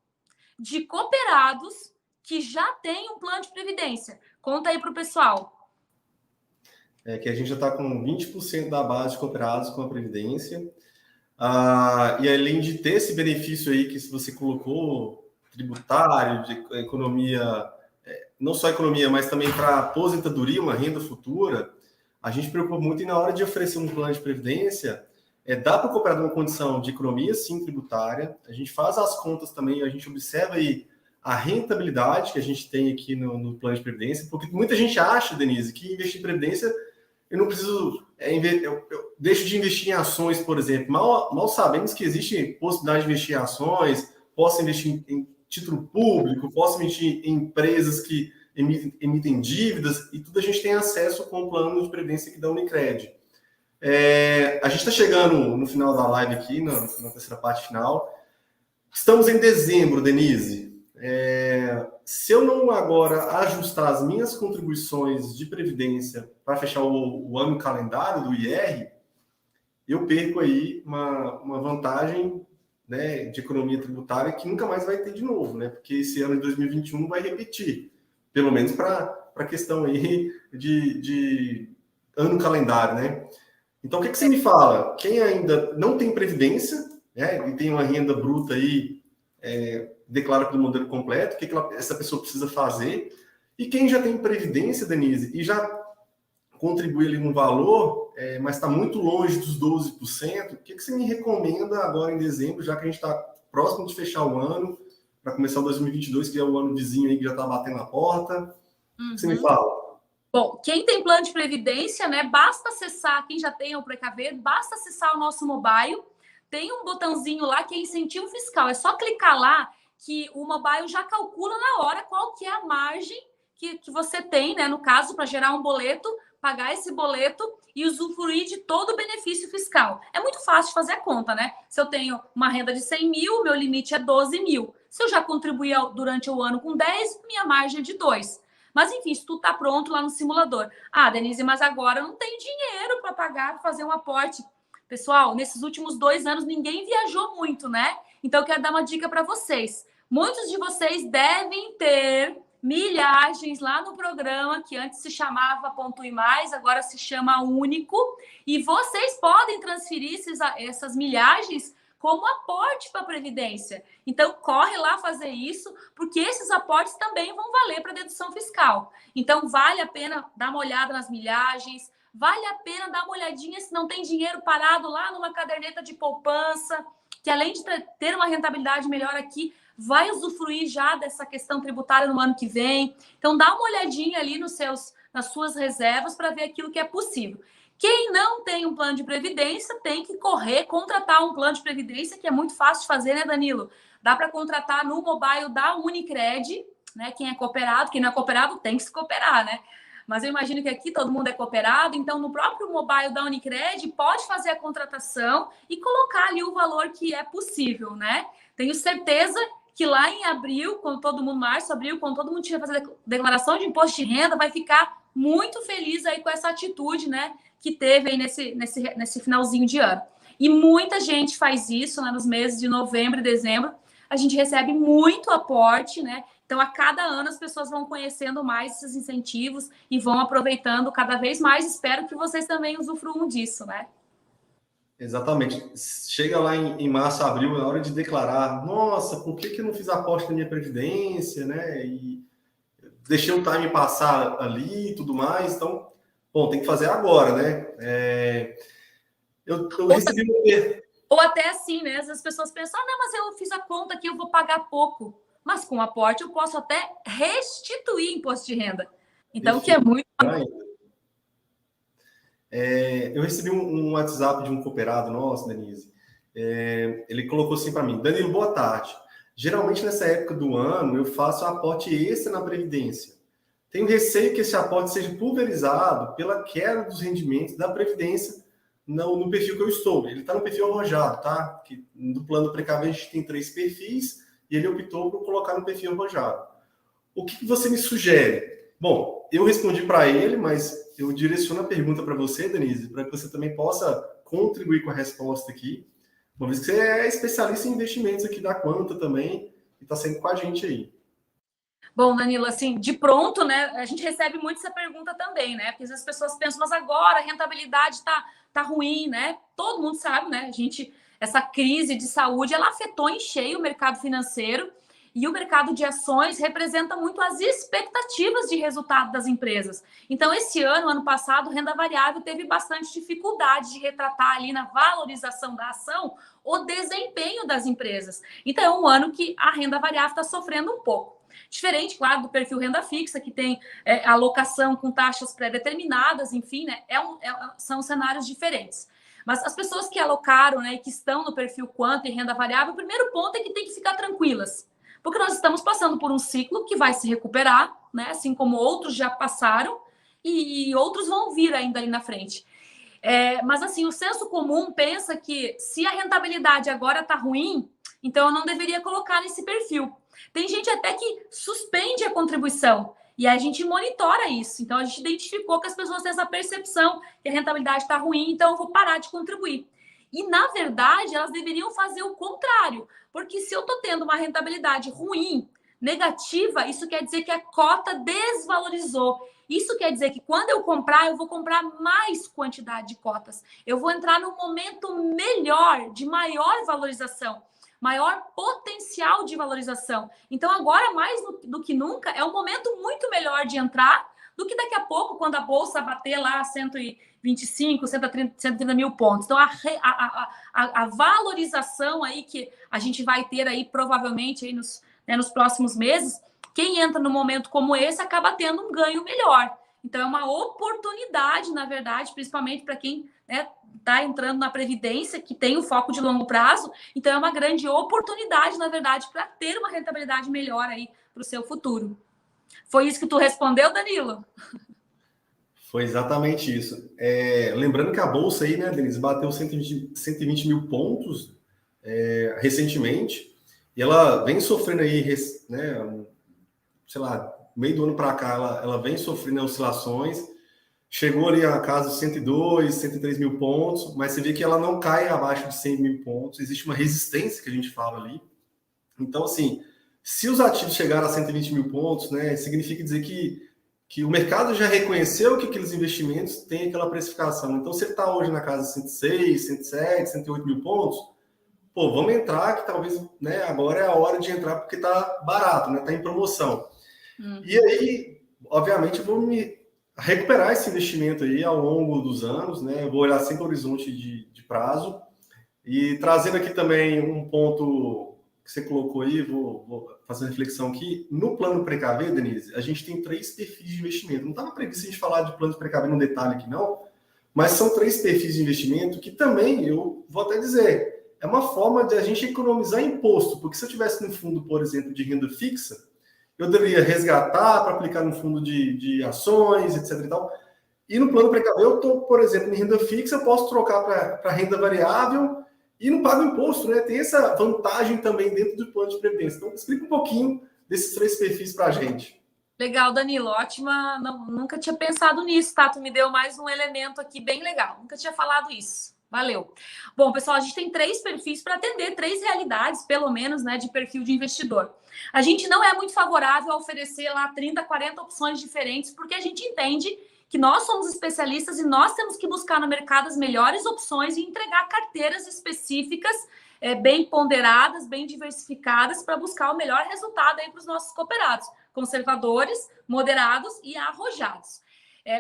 de cooperados que já tem um plano de previdência? Conta aí para o pessoal. Que a gente já está com 20% da base de cooperados com a Previdência. E além de ter esse benefício aí que você colocou, tributário, de economia, não só economia, mas também para aposentadoria, uma renda futura, a gente preocupa muito na hora de oferecer um plano de previdência, dar para o cooperador uma condição de economia, sim, tributária. A gente faz as contas também, a gente observa aí a rentabilidade que a gente tem aqui no plano de previdência, porque muita gente acha, Denise, que investir em previdência eu não preciso, eu deixo de investir em ações, por exemplo. Mal sabemos que existe possibilidade de investir em ações, posso investir em título público, posso investir em empresas que emitem dívidas, e tudo a gente tem acesso com o plano de previdência aqui da Unicred. A gente está chegando no final da live aqui, na terceira parte final. Estamos em dezembro, Denise. Se eu não agora ajustar as minhas contribuições de previdência para fechar o ano calendário do IR, eu perco aí uma vantagem, né, de economia tributária que nunca mais vai ter de novo, né? Porque esse ano de 2021 vai repetir, pelo menos para a questão aí de ano calendário, né? Então, o que você me fala? Quem ainda não tem previdência, né, e tem uma renda bruta aí, declara pelo modelo completo, o que essa pessoa precisa fazer. E quem já tem previdência, Denise, e já contribui ali no valor, mas está muito longe dos 12%, o que você me recomenda agora em dezembro, já que a gente está próximo de fechar o ano, para começar o 2022, que é o ano vizinho aí que já está batendo na porta? O que você me fala? Bom, quem tem plano de previdência, né, basta acessar, quem já tem o Precaver, basta acessar o nosso mobile, tem um botãozinho lá que é incentivo fiscal, é só clicar lá que o mobile já calcula na hora qual que é a margem que você tem, né, no caso, para gerar um boleto, pagar esse boleto e usufruir de todo o benefício fiscal. É muito fácil de fazer a conta, né? Se eu tenho uma renda de 100 mil, meu limite é 12 mil. Se eu já contribuí durante o ano com 10, minha margem é de 2. Mas, enfim, isso tudo está pronto lá no simulador. Ah, Denise, mas agora eu não tenho dinheiro para pagar, para fazer um aporte. Pessoal, nesses últimos 2 anos, ninguém viajou muito, né? Então, eu quero dar uma dica para vocês. Muitos de vocês devem ter milhagens lá no programa, que antes se chamava Ponto e Mais, agora se chama Único. E vocês podem transferir essas milhagens como aporte para a Previdência. Então, corre lá fazer isso, porque esses aportes também vão valer para a dedução fiscal. Então, vale a pena dar uma olhada nas milhagens, vale a pena dar uma olhadinha se não tem dinheiro parado lá numa caderneta de poupança, que além de ter uma rentabilidade melhor aqui, vai usufruir já dessa questão tributária no ano que vem. Então, dá uma olhadinha ali nas suas reservas para ver aquilo que é possível. Quem não tem um plano de previdência tem que correr, contratar um plano de previdência, que é muito fácil de fazer, né, Danilo? Dá para contratar no mobile da Unicred, né? Quem é cooperado, quem não é cooperado tem que se cooperar, né? Mas eu imagino que aqui todo mundo é cooperado, então no próprio mobile da Unicred pode fazer a contratação e colocar ali o valor que é possível, né? Tenho certeza que lá em abril, quando todo mundo, março, abril, quando todo mundo tiver fazer declaração de imposto de renda, vai ficar muito feliz aí com essa atitude, né, que teve aí nesse finalzinho de ano. E muita gente faz isso, né, nos meses de novembro e dezembro. A gente recebe muito aporte, né? Então, a cada ano as pessoas vão conhecendo mais esses incentivos e vão aproveitando cada vez mais. Espero que vocês também usufruam disso, né? Exatamente. Chega lá em março, abril, na hora de declarar, nossa, por que eu não fiz aporte na minha previdência, né? E deixei o time passar ali e tudo mais. Então, bom, tem que fazer agora, né? Eu recebi Ou até assim, né? As pessoas pensam, não, mas eu fiz a conta aqui, eu vou pagar pouco. Mas com aporte eu posso até restituir imposto de renda. Então, o que é muito... eu recebi um WhatsApp de um cooperado nosso, Denise. Ele colocou assim para mim: Danilo, boa tarde. Geralmente nessa época do ano eu faço aporte extra na Previdência. Tenho receio que esse aporte seja pulverizado pela queda dos rendimentos da Previdência no perfil que eu estou. Ele está no perfil arrojado, tá? Que no plano Precaver a gente tem 3 perfis e ele optou por colocar no perfil arrojado. O que você me sugere? Bom, eu respondi para ele, mas eu direciono a pergunta para você, Denise, para que você também possa contribuir com a resposta aqui, uma vez que você é especialista em investimentos aqui da Quanta também e está sempre com a gente aí. Bom, Danilo, assim, de pronto, né? A gente recebe muito essa pergunta também, né? Porque as pessoas pensam, mas agora a rentabilidade tá ruim, né? Todo mundo sabe, né? Essa crise de saúde, ela afetou em cheio o mercado financeiro e o mercado de ações representa muito as expectativas de resultado das empresas. Então, esse ano passado, renda variável teve bastante dificuldade de retratar ali na valorização da ação o desempenho das empresas. Então, é um ano que a renda variável está sofrendo um pouco. Diferente, claro, do perfil renda fixa, que tem alocação com taxas pré-determinadas, enfim, né? São cenários diferentes. Mas as pessoas que alocaram, né, e que estão no perfil Quanta e renda variável, o primeiro ponto é que tem que ficar tranquilas. Porque nós estamos passando por um ciclo que vai se recuperar, né? Assim como outros já passaram e outros vão vir ainda ali na frente. Mas assim, o senso comum pensa que se a rentabilidade agora está ruim, então eu não deveria colocar nesse perfil. Tem gente até que suspende a contribuição e a gente monitora isso. Então a gente identificou que as pessoas têm essa percepção que a rentabilidade está ruim, então eu vou parar de contribuir. E na verdade elas deveriam fazer o contrário, porque se eu estou tendo uma rentabilidade ruim, negativa, isso quer dizer que a cota desvalorizou. Isso quer dizer que quando eu comprar, eu vou comprar mais quantidade de cotas. Eu vou entrar num momento melhor, de maior valorização, maior potencial de valorização. Então, agora, mais do que nunca, é um momento muito melhor de entrar do que daqui a pouco, quando a Bolsa bater lá 125, 130 mil pontos. Então, a valorização aí que a gente vai ter aí, provavelmente, aí nos próximos meses, quem entra num momento como esse acaba tendo um ganho melhor. Então, é uma oportunidade, na verdade, principalmente para quem está entrando na Previdência, que tem o foco de longo prazo. Então, é uma grande oportunidade, na verdade, para ter uma rentabilidade melhor aí para o seu futuro. Foi isso que tu respondeu, Danilo? Foi exatamente isso. Lembrando que a Bolsa aí, né, Denise, bateu 120 mil pontos recentemente, e ela vem sofrendo aí, né, sei lá, meio do ano para cá, ela vem sofrendo oscilações, chegou ali a casa de 102, 103 mil pontos, mas você vê que ela não cai abaixo de 100 mil pontos, existe uma resistência que a gente fala ali. Então, assim, se os ativos chegaram a 120 mil pontos, né, significa dizer que o mercado já reconheceu que aqueles investimentos têm aquela precificação. Então, se ele está hoje na casa de 106, 107, 108 mil pontos, pô, vamos entrar, que talvez, né, agora é a hora de entrar porque tá barato, né, tá em promoção. E aí, obviamente, eu vou me recuperar esse investimento aí ao longo dos anos, né, eu vou olhar sempre o horizonte de prazo. E trazendo aqui também um ponto que você colocou aí, vou fazer uma reflexão aqui. No plano precaver, Denise, a gente tem 3 perfis de investimento. Não estava previsto a gente falar de plano de precaver no detalhe aqui, não, mas são 3 perfis de investimento que também, eu vou até dizer, é uma forma de a gente economizar imposto, porque se eu tivesse no fundo, por exemplo, de renda fixa, eu deveria resgatar para aplicar no fundo de ações, etc. e tal. E no plano precaver, eu estou, por exemplo, em renda fixa, eu posso trocar para renda variável e não paga imposto, né? Tem essa vantagem também dentro do plano de previdência. Então, explica um pouquinho desses 3 perfis para a gente. Legal, Danilo, ótima. Não, nunca tinha pensado nisso, tá? Tu me deu mais um elemento aqui bem legal. Nunca tinha falado isso. Valeu. Bom, pessoal, a gente tem 3 perfis para atender 3 realidades, pelo menos, né, de perfil de investidor. A gente não é muito favorável a oferecer lá 30, 40 opções diferentes, porque a gente entende que nós somos especialistas e nós temos que buscar no mercado as melhores opções e entregar carteiras específicas, bem ponderadas, bem diversificadas, para buscar o melhor resultado aí para os nossos cooperados, conservadores, moderados e arrojados.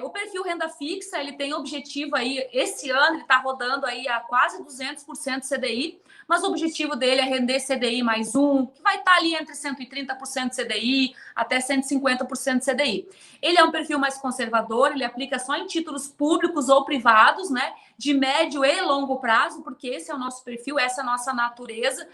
O perfil renda fixa, ele tem objetivo aí, esse ano ele está rodando aí a quase 200% CDI, mas o objetivo dele é render CDI mais um, que vai estar ali entre 130% CDI até 150% CDI. Ele é um perfil mais conservador, ele aplica só em títulos públicos ou privados, né, de médio e longo prazo, porque esse é o nosso perfil, essa é a nossa natureza.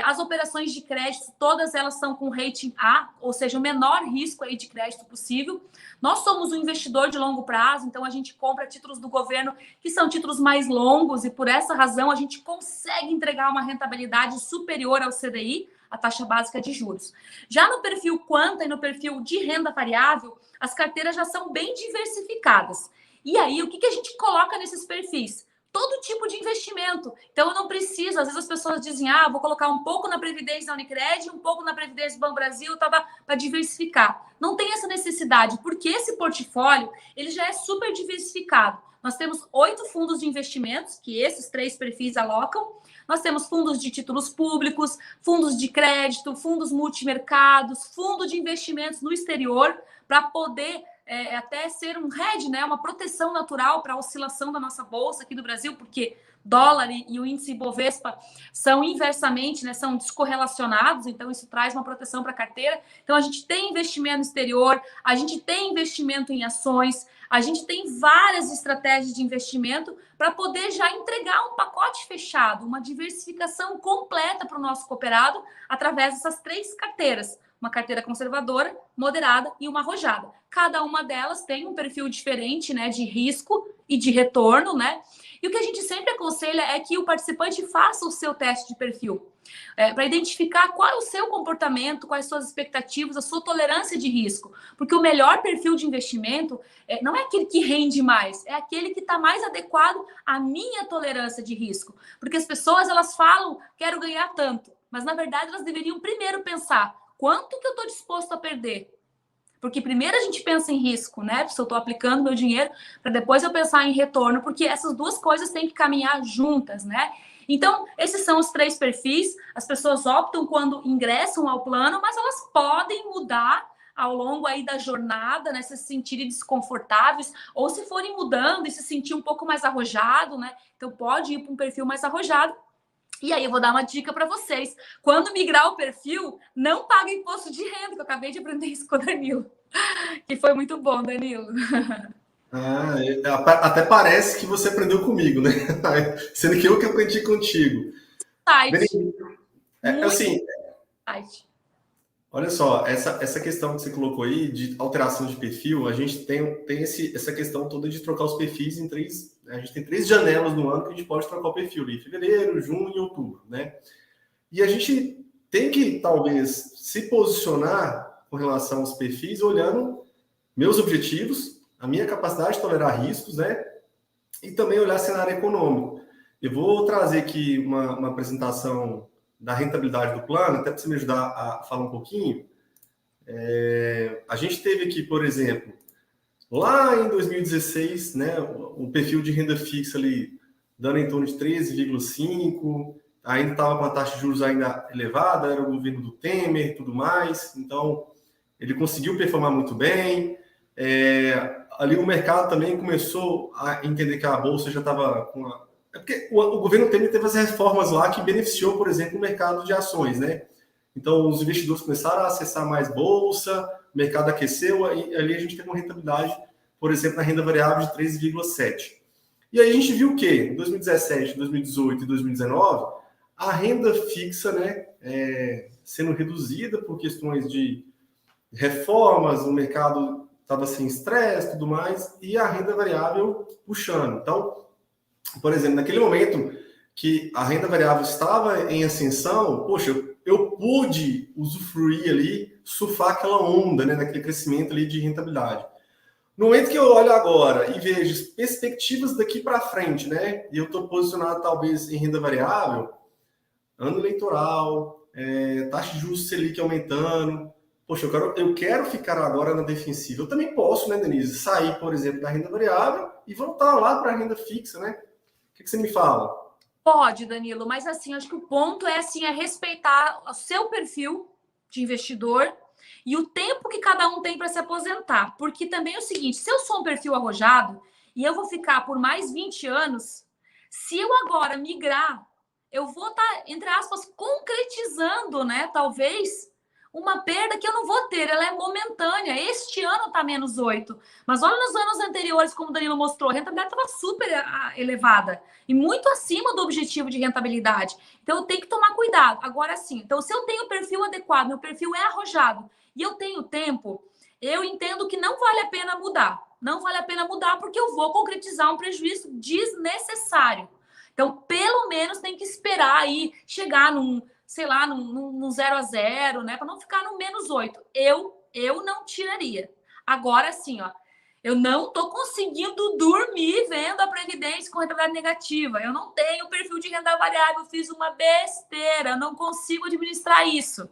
As operações de crédito, todas elas são com rating A, ou seja, o menor risco aí de crédito possível. Nós somos um investidor de longo prazo, então a gente compra títulos do governo que são títulos mais longos e por essa razão a gente consegue entregar uma rentabilidade superior ao CDI, a taxa básica de juros. Já no perfil Quanta e no perfil de renda variável, as carteiras já são bem diversificadas. E aí, o que a gente coloca nesses perfis? Todo tipo de investimento. Então, eu não preciso, às vezes as pessoas dizem, vou colocar um pouco na Previdência da Unicred, um pouco na Previdência do Banco Brasil, para diversificar. Não tem essa necessidade, porque esse portfólio, ele já é super diversificado. Nós temos 8 fundos de investimentos, que esses 3 perfis alocam. Nós temos fundos de títulos públicos, fundos de crédito, fundos multimercados, fundo de investimentos no exterior, para poder até ser um hedge, né, uma proteção natural para a oscilação da nossa bolsa aqui do Brasil, porque dólar e o índice Bovespa são inversamente, né, são descorrelacionados, então isso traz uma proteção para a carteira. Então a gente tem investimento no exterior, a gente tem investimento em ações, a gente tem várias estratégias de investimento para poder já entregar um pacote fechado, uma diversificação completa para o nosso cooperado através dessas 3 carteiras. Uma carteira conservadora, moderada e uma arrojada. Cada uma delas tem um perfil diferente, né, de risco e de retorno, né? E o que a gente sempre aconselha é que o participante faça o seu teste de perfil, para identificar qual é o seu comportamento, quais suas expectativas, a sua tolerância de risco. Porque o melhor perfil de investimento não é aquele que rende mais, é aquele que está mais adequado à minha tolerância de risco. Porque as pessoas, elas falam, quero ganhar tanto, mas na verdade elas deveriam primeiro pensar, quanto que eu estou disposto a perder? Porque primeiro a gente pensa em risco, né? Se eu estou aplicando meu dinheiro, para depois eu pensar em retorno, porque essas duas coisas têm que caminhar juntas, né? Então, esses são os 3 perfis. As pessoas optam quando ingressam ao plano, mas elas podem mudar ao longo aí da jornada, né? Se sentirem desconfortáveis, ou se forem mudando e se sentir um pouco mais arrojado, né? Então, pode ir para um perfil mais arrojado. E aí eu vou dar uma dica para vocês. Quando migrar o perfil, não paga imposto de renda, que eu acabei de aprender isso com o Danilo. Que foi muito bom, Danilo. Até parece que você aprendeu comigo, né? Sendo que eu que aprendi contigo. Site. Assim, site. Olha só, essa questão que você colocou aí de alteração de perfil, a gente tem essa questão toda de trocar os perfis em 3. A gente tem 3 janelas no ano que a gente pode trocar o perfil ali, fevereiro, junho e outubro, né? E a gente tem que, talvez, se posicionar com relação aos perfis, olhando meus objetivos, a minha capacidade de tolerar riscos, né? E também olhar cenário econômico. Eu vou trazer aqui uma apresentação da rentabilidade do plano, até para você me ajudar a falar um pouquinho. A gente teve aqui, por exemplo, lá em 2016, né, um perfil de renda fixa ali dando em torno de 13,5. ainda estava com a taxa de juros ainda elevada, era o governo do Temer e tudo mais, então ele conseguiu performar muito bem. Ali o mercado também começou a entender que a bolsa já estava com a... É porque o governo Temer teve as reformas lá que beneficiou, por exemplo, o mercado de ações, né? Então, os investidores começaram a acessar mais bolsa, o mercado aqueceu, e ali a gente teve uma rentabilidade, por exemplo, na renda variável de 3,7. E aí a gente viu o quê? Em 2017, 2018 e 2019, a renda fixa, né, sendo reduzida por questões de reformas, o mercado estava sem estresse e tudo mais, e a renda variável puxando. Então, por exemplo, naquele momento que a renda variável estava em ascensão, poxa, eu pude usufruir ali, surfar aquela onda, né, daquele crescimento ali de rentabilidade. No momento que eu olho agora e vejo perspectivas daqui para frente, né, e eu estou posicionado talvez em renda variável, ano eleitoral, taxa de juros Selic aumentando, poxa, eu quero ficar agora na defensiva. Eu também posso, né, Denise, sair, por exemplo, da renda variável e voltar lá para a renda fixa, né? O que você me fala? Pode, Danilo, mas assim, acho que o ponto é assim, respeitar o seu perfil de investidor e o tempo que cada um tem para se aposentar. Porque também é o seguinte, se eu sou um perfil arrojado e eu vou ficar por mais 20 anos, se eu agora migrar, eu vou estar, entre aspas, concretizando, né? Talvez uma perda que eu não vou ter, ela é momentânea. Este ano está menos 8. Mas olha nos anos anteriores, como o Danilo mostrou, a rentabilidade estava super elevada e muito acima do objetivo de rentabilidade. Então, eu tenho que tomar cuidado. Agora sim, então, se eu tenho o perfil adequado, meu perfil é arrojado e eu tenho tempo, eu entendo que não vale a pena mudar. Não vale a pena mudar porque eu vou concretizar um prejuízo desnecessário. Então, pelo menos tem que esperar aí chegar num, sei lá, num 0 a 0, né? Para não ficar no menos 8. Eu não tiraria. Agora sim, ó. Eu não estou conseguindo dormir vendo a Previdência com rentabilidade negativa. Eu não tenho perfil de renda variável, eu fiz uma besteira, eu não consigo administrar isso.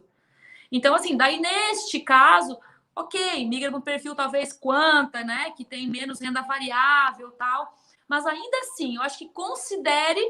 Então, assim, daí neste caso, ok, migra para um perfil talvez quanta, né? Que tem menos renda variável e tal. Mas ainda assim, eu acho que considere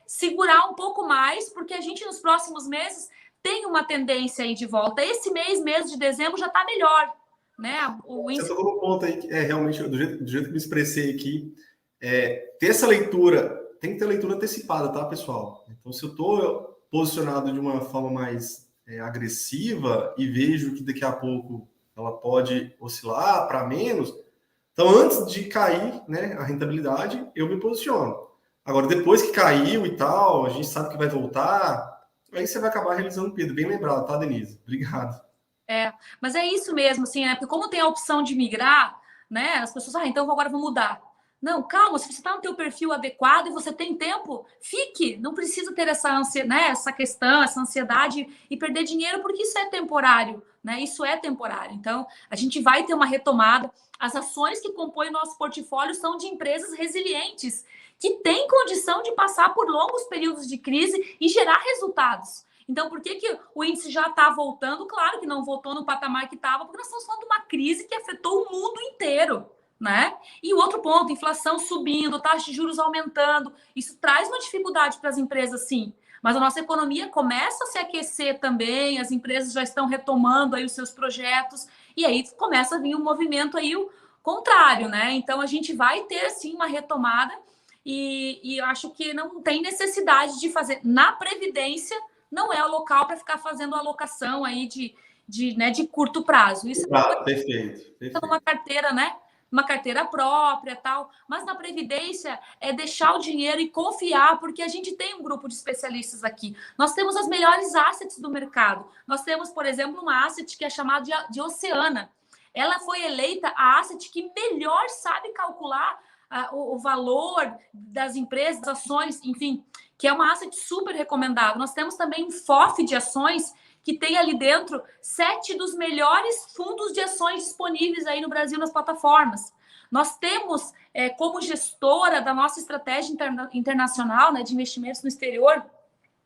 segurar um pouco mais, porque a gente nos próximos meses tem uma tendência aí de volta. Esse mês de dezembro, já está melhor, né? Você tocou no ponto aí que realmente, do jeito que me expressei aqui, ter essa leitura, tem que ter leitura antecipada, tá, pessoal? Então, se eu estou posicionado de uma forma mais agressiva e vejo que daqui a pouco ela pode oscilar para menos, então, antes de cair, né, a rentabilidade, eu me posiciono. Agora, depois que caiu e tal, a gente sabe que vai voltar, aí você vai acabar realizando perda. Bem lembrado, tá, Denise? Obrigado. Mas é isso mesmo, assim, né? Porque como tem a opção de migrar, né? As pessoas, então agora vou mudar. Não, calma, se você está no teu perfil adequado e você tem tempo, fique. Não precisa ter essa ansiedade, né? Essa questão, essa ansiedade e perder dinheiro, porque isso é temporário, né? Isso é temporário. Então, a gente vai ter uma retomada. As ações que compõem o nosso portfólio são de empresas resilientes, que têm condição de passar por longos períodos de crise e gerar resultados. Então, por que o índice já está voltando? Claro que não voltou no patamar que estava, porque nós estamos falando de uma crise que afetou o mundo inteiro, né? E o outro ponto, inflação subindo, taxa de juros aumentando, isso traz uma dificuldade para as empresas, sim. Mas a nossa economia começa a se aquecer também, as empresas já estão retomando aí os seus projetos, e aí começa a vir um movimento aí o contrário, né? Então, a gente vai ter, sim, uma retomada, e eu acho que não tem necessidade de fazer na Previdência, não é o local para ficar fazendo alocação aí de curto prazo. Isso é Perfeito. uma carteira, né? Uma carteira própria, tal. Mas na Previdência é deixar o dinheiro e confiar, porque a gente tem um grupo de especialistas aqui. Nós temos as melhores assets do mercado. Nós temos, por exemplo, uma asset que é chamada de Oceana. Ela foi eleita a asset que melhor sabe calcular o valor das empresas, das ações, enfim, que é uma asset super recomendada. Nós temos também um FOF de ações que tem ali dentro 7 dos melhores fundos de ações disponíveis aí no Brasil nas plataformas. Nós temos, como gestora da nossa estratégia internacional, né, de investimentos no exterior,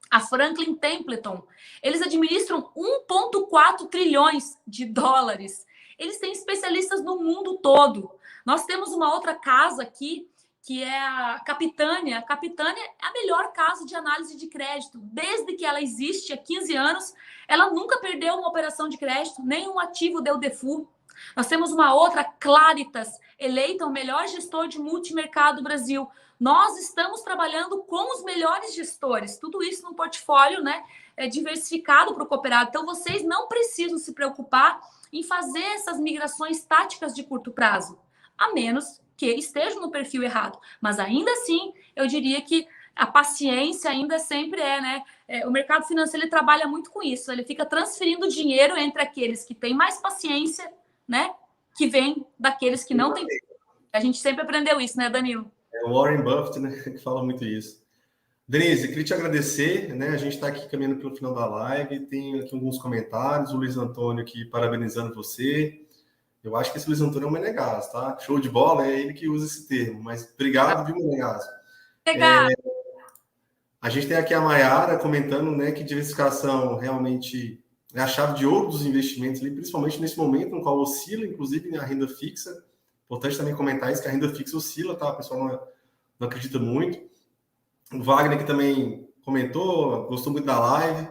a Franklin Templeton. Eles administram 1,4 trilhões de dólares. Eles têm especialistas no mundo todo. Nós temos uma outra casa aqui, que é a Capitânia. A Capitânia é a melhor casa de análise de crédito. Desde que ela existe há 15 anos, ela nunca perdeu uma operação de crédito, nenhum ativo deu default. Nós temos uma outra, Claritas, eleita o melhor gestor de multimercado do Brasil. Nós estamos trabalhando com os melhores gestores, tudo isso num portfólio, né, diversificado para o cooperado. Então, vocês não precisam se preocupar em fazer essas migrações táticas de curto prazo, a menos que estejam no perfil errado. Mas ainda assim, eu diria que a paciência ainda sempre né? O mercado financeiro ele trabalha muito com isso. Ele fica transferindo dinheiro entre aqueles que têm mais paciência, né? Que vem daqueles que não têm. A gente sempre aprendeu isso, né, Danilo? É o Warren Buffett, né, que fala muito isso. Denise, queria te agradecer, né? A gente está aqui caminhando pelo final da live, tem aqui alguns comentários, o Luiz Antônio aqui parabenizando você. Eu acho que esse Luiz Antônio é o Menegas, tá? Show de bola, é ele que usa esse termo, mas obrigado, viu, Menegas? A gente tem aqui a Mayara comentando, né, que diversificação realmente é a chave de ouro dos investimentos, ali, principalmente nesse momento no qual oscila, inclusive, a renda fixa. Importante também comentar isso, que a renda fixa oscila, tá? O pessoal não acredita muito. O Wagner que também comentou, gostou muito da live.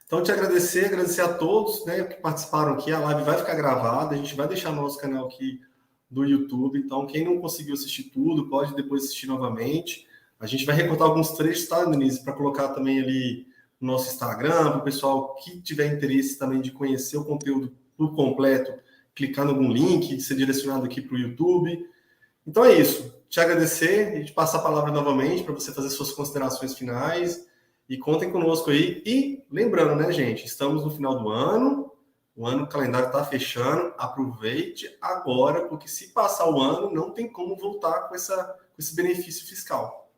Então, te agradecer a todos, né, que participaram aqui. A live vai ficar gravada, a gente vai deixar no nosso canal aqui do YouTube. Então, quem não conseguiu assistir tudo, pode depois assistir novamente. A gente vai recortar alguns trechos, tá, Denise, para colocar também ali no nosso Instagram, para o pessoal que tiver interesse também de conhecer o conteúdo por completo, clicar em algum link, ser direcionado aqui para o YouTube. Então é isso. Te agradecer e te passar a palavra novamente para você fazer suas considerações finais. E contem conosco aí. E lembrando, né, gente? Estamos no final do ano. O calendário está fechando. Aproveite agora, porque se passar o ano, não tem como voltar com esse benefício fiscal.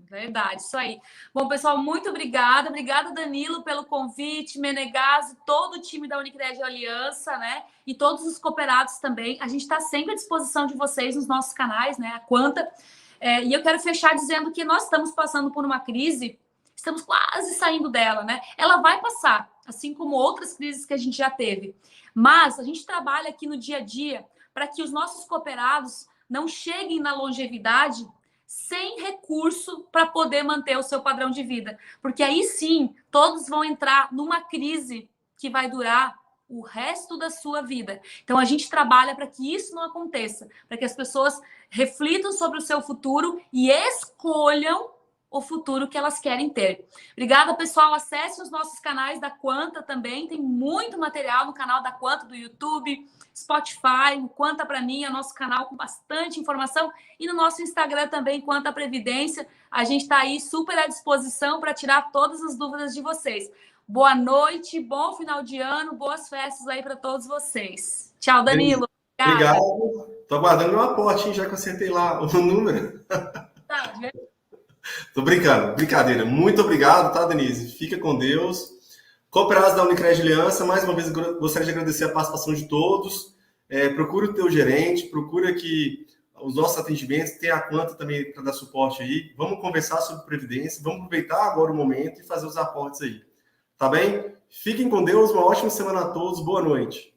Verdade, isso aí. Bom, pessoal, muito obrigada. Obrigada, Danilo, pelo convite, Menegas e todo o time da Unicred Aliança, né? E todos os cooperados também. A gente está sempre à disposição de vocês nos nossos canais, né? A Quanta. E eu quero fechar dizendo que nós estamos passando por uma crise, estamos quase saindo dela, né? Ela vai passar, assim como outras crises que a gente já teve. Mas a gente trabalha aqui no dia a dia para que os nossos cooperados não cheguem na longevidade sem recurso para poder manter o seu padrão de vida. Porque aí sim, todos vão entrar numa crise que vai durar o resto da sua vida. Então, a gente trabalha para que isso não aconteça, para que as pessoas reflitam sobre o seu futuro e escolham o futuro que elas querem ter. Obrigada, pessoal. Acesse os nossos canais da Quanta também. Tem muito material no canal da Quanta, do YouTube, Spotify, o Quanta Pra Mim, é o nosso canal com bastante informação. E no nosso Instagram também, Quanta Previdência. A gente está aí super à disposição para tirar todas as dúvidas de vocês. Boa noite, bom final de ano, boas festas aí para todos vocês. Tchau, Danilo. Obrigado. Estou aguardando meu aporte, hein, já que eu acertei lá o número. Tá, Tô brincando, brincadeira. Muito obrigado, tá, Denise? Fica com Deus. Cooperados da Unicred Aliança, mais uma vez gostaria de agradecer a participação de todos. Procure o teu gerente, procura que os nossos atendimentos, tem a Quanta também para dar suporte aí. Vamos conversar sobre previdência, vamos aproveitar agora o momento e fazer os aportes aí. Tá bem? Fiquem com Deus, uma ótima semana a todos, boa noite.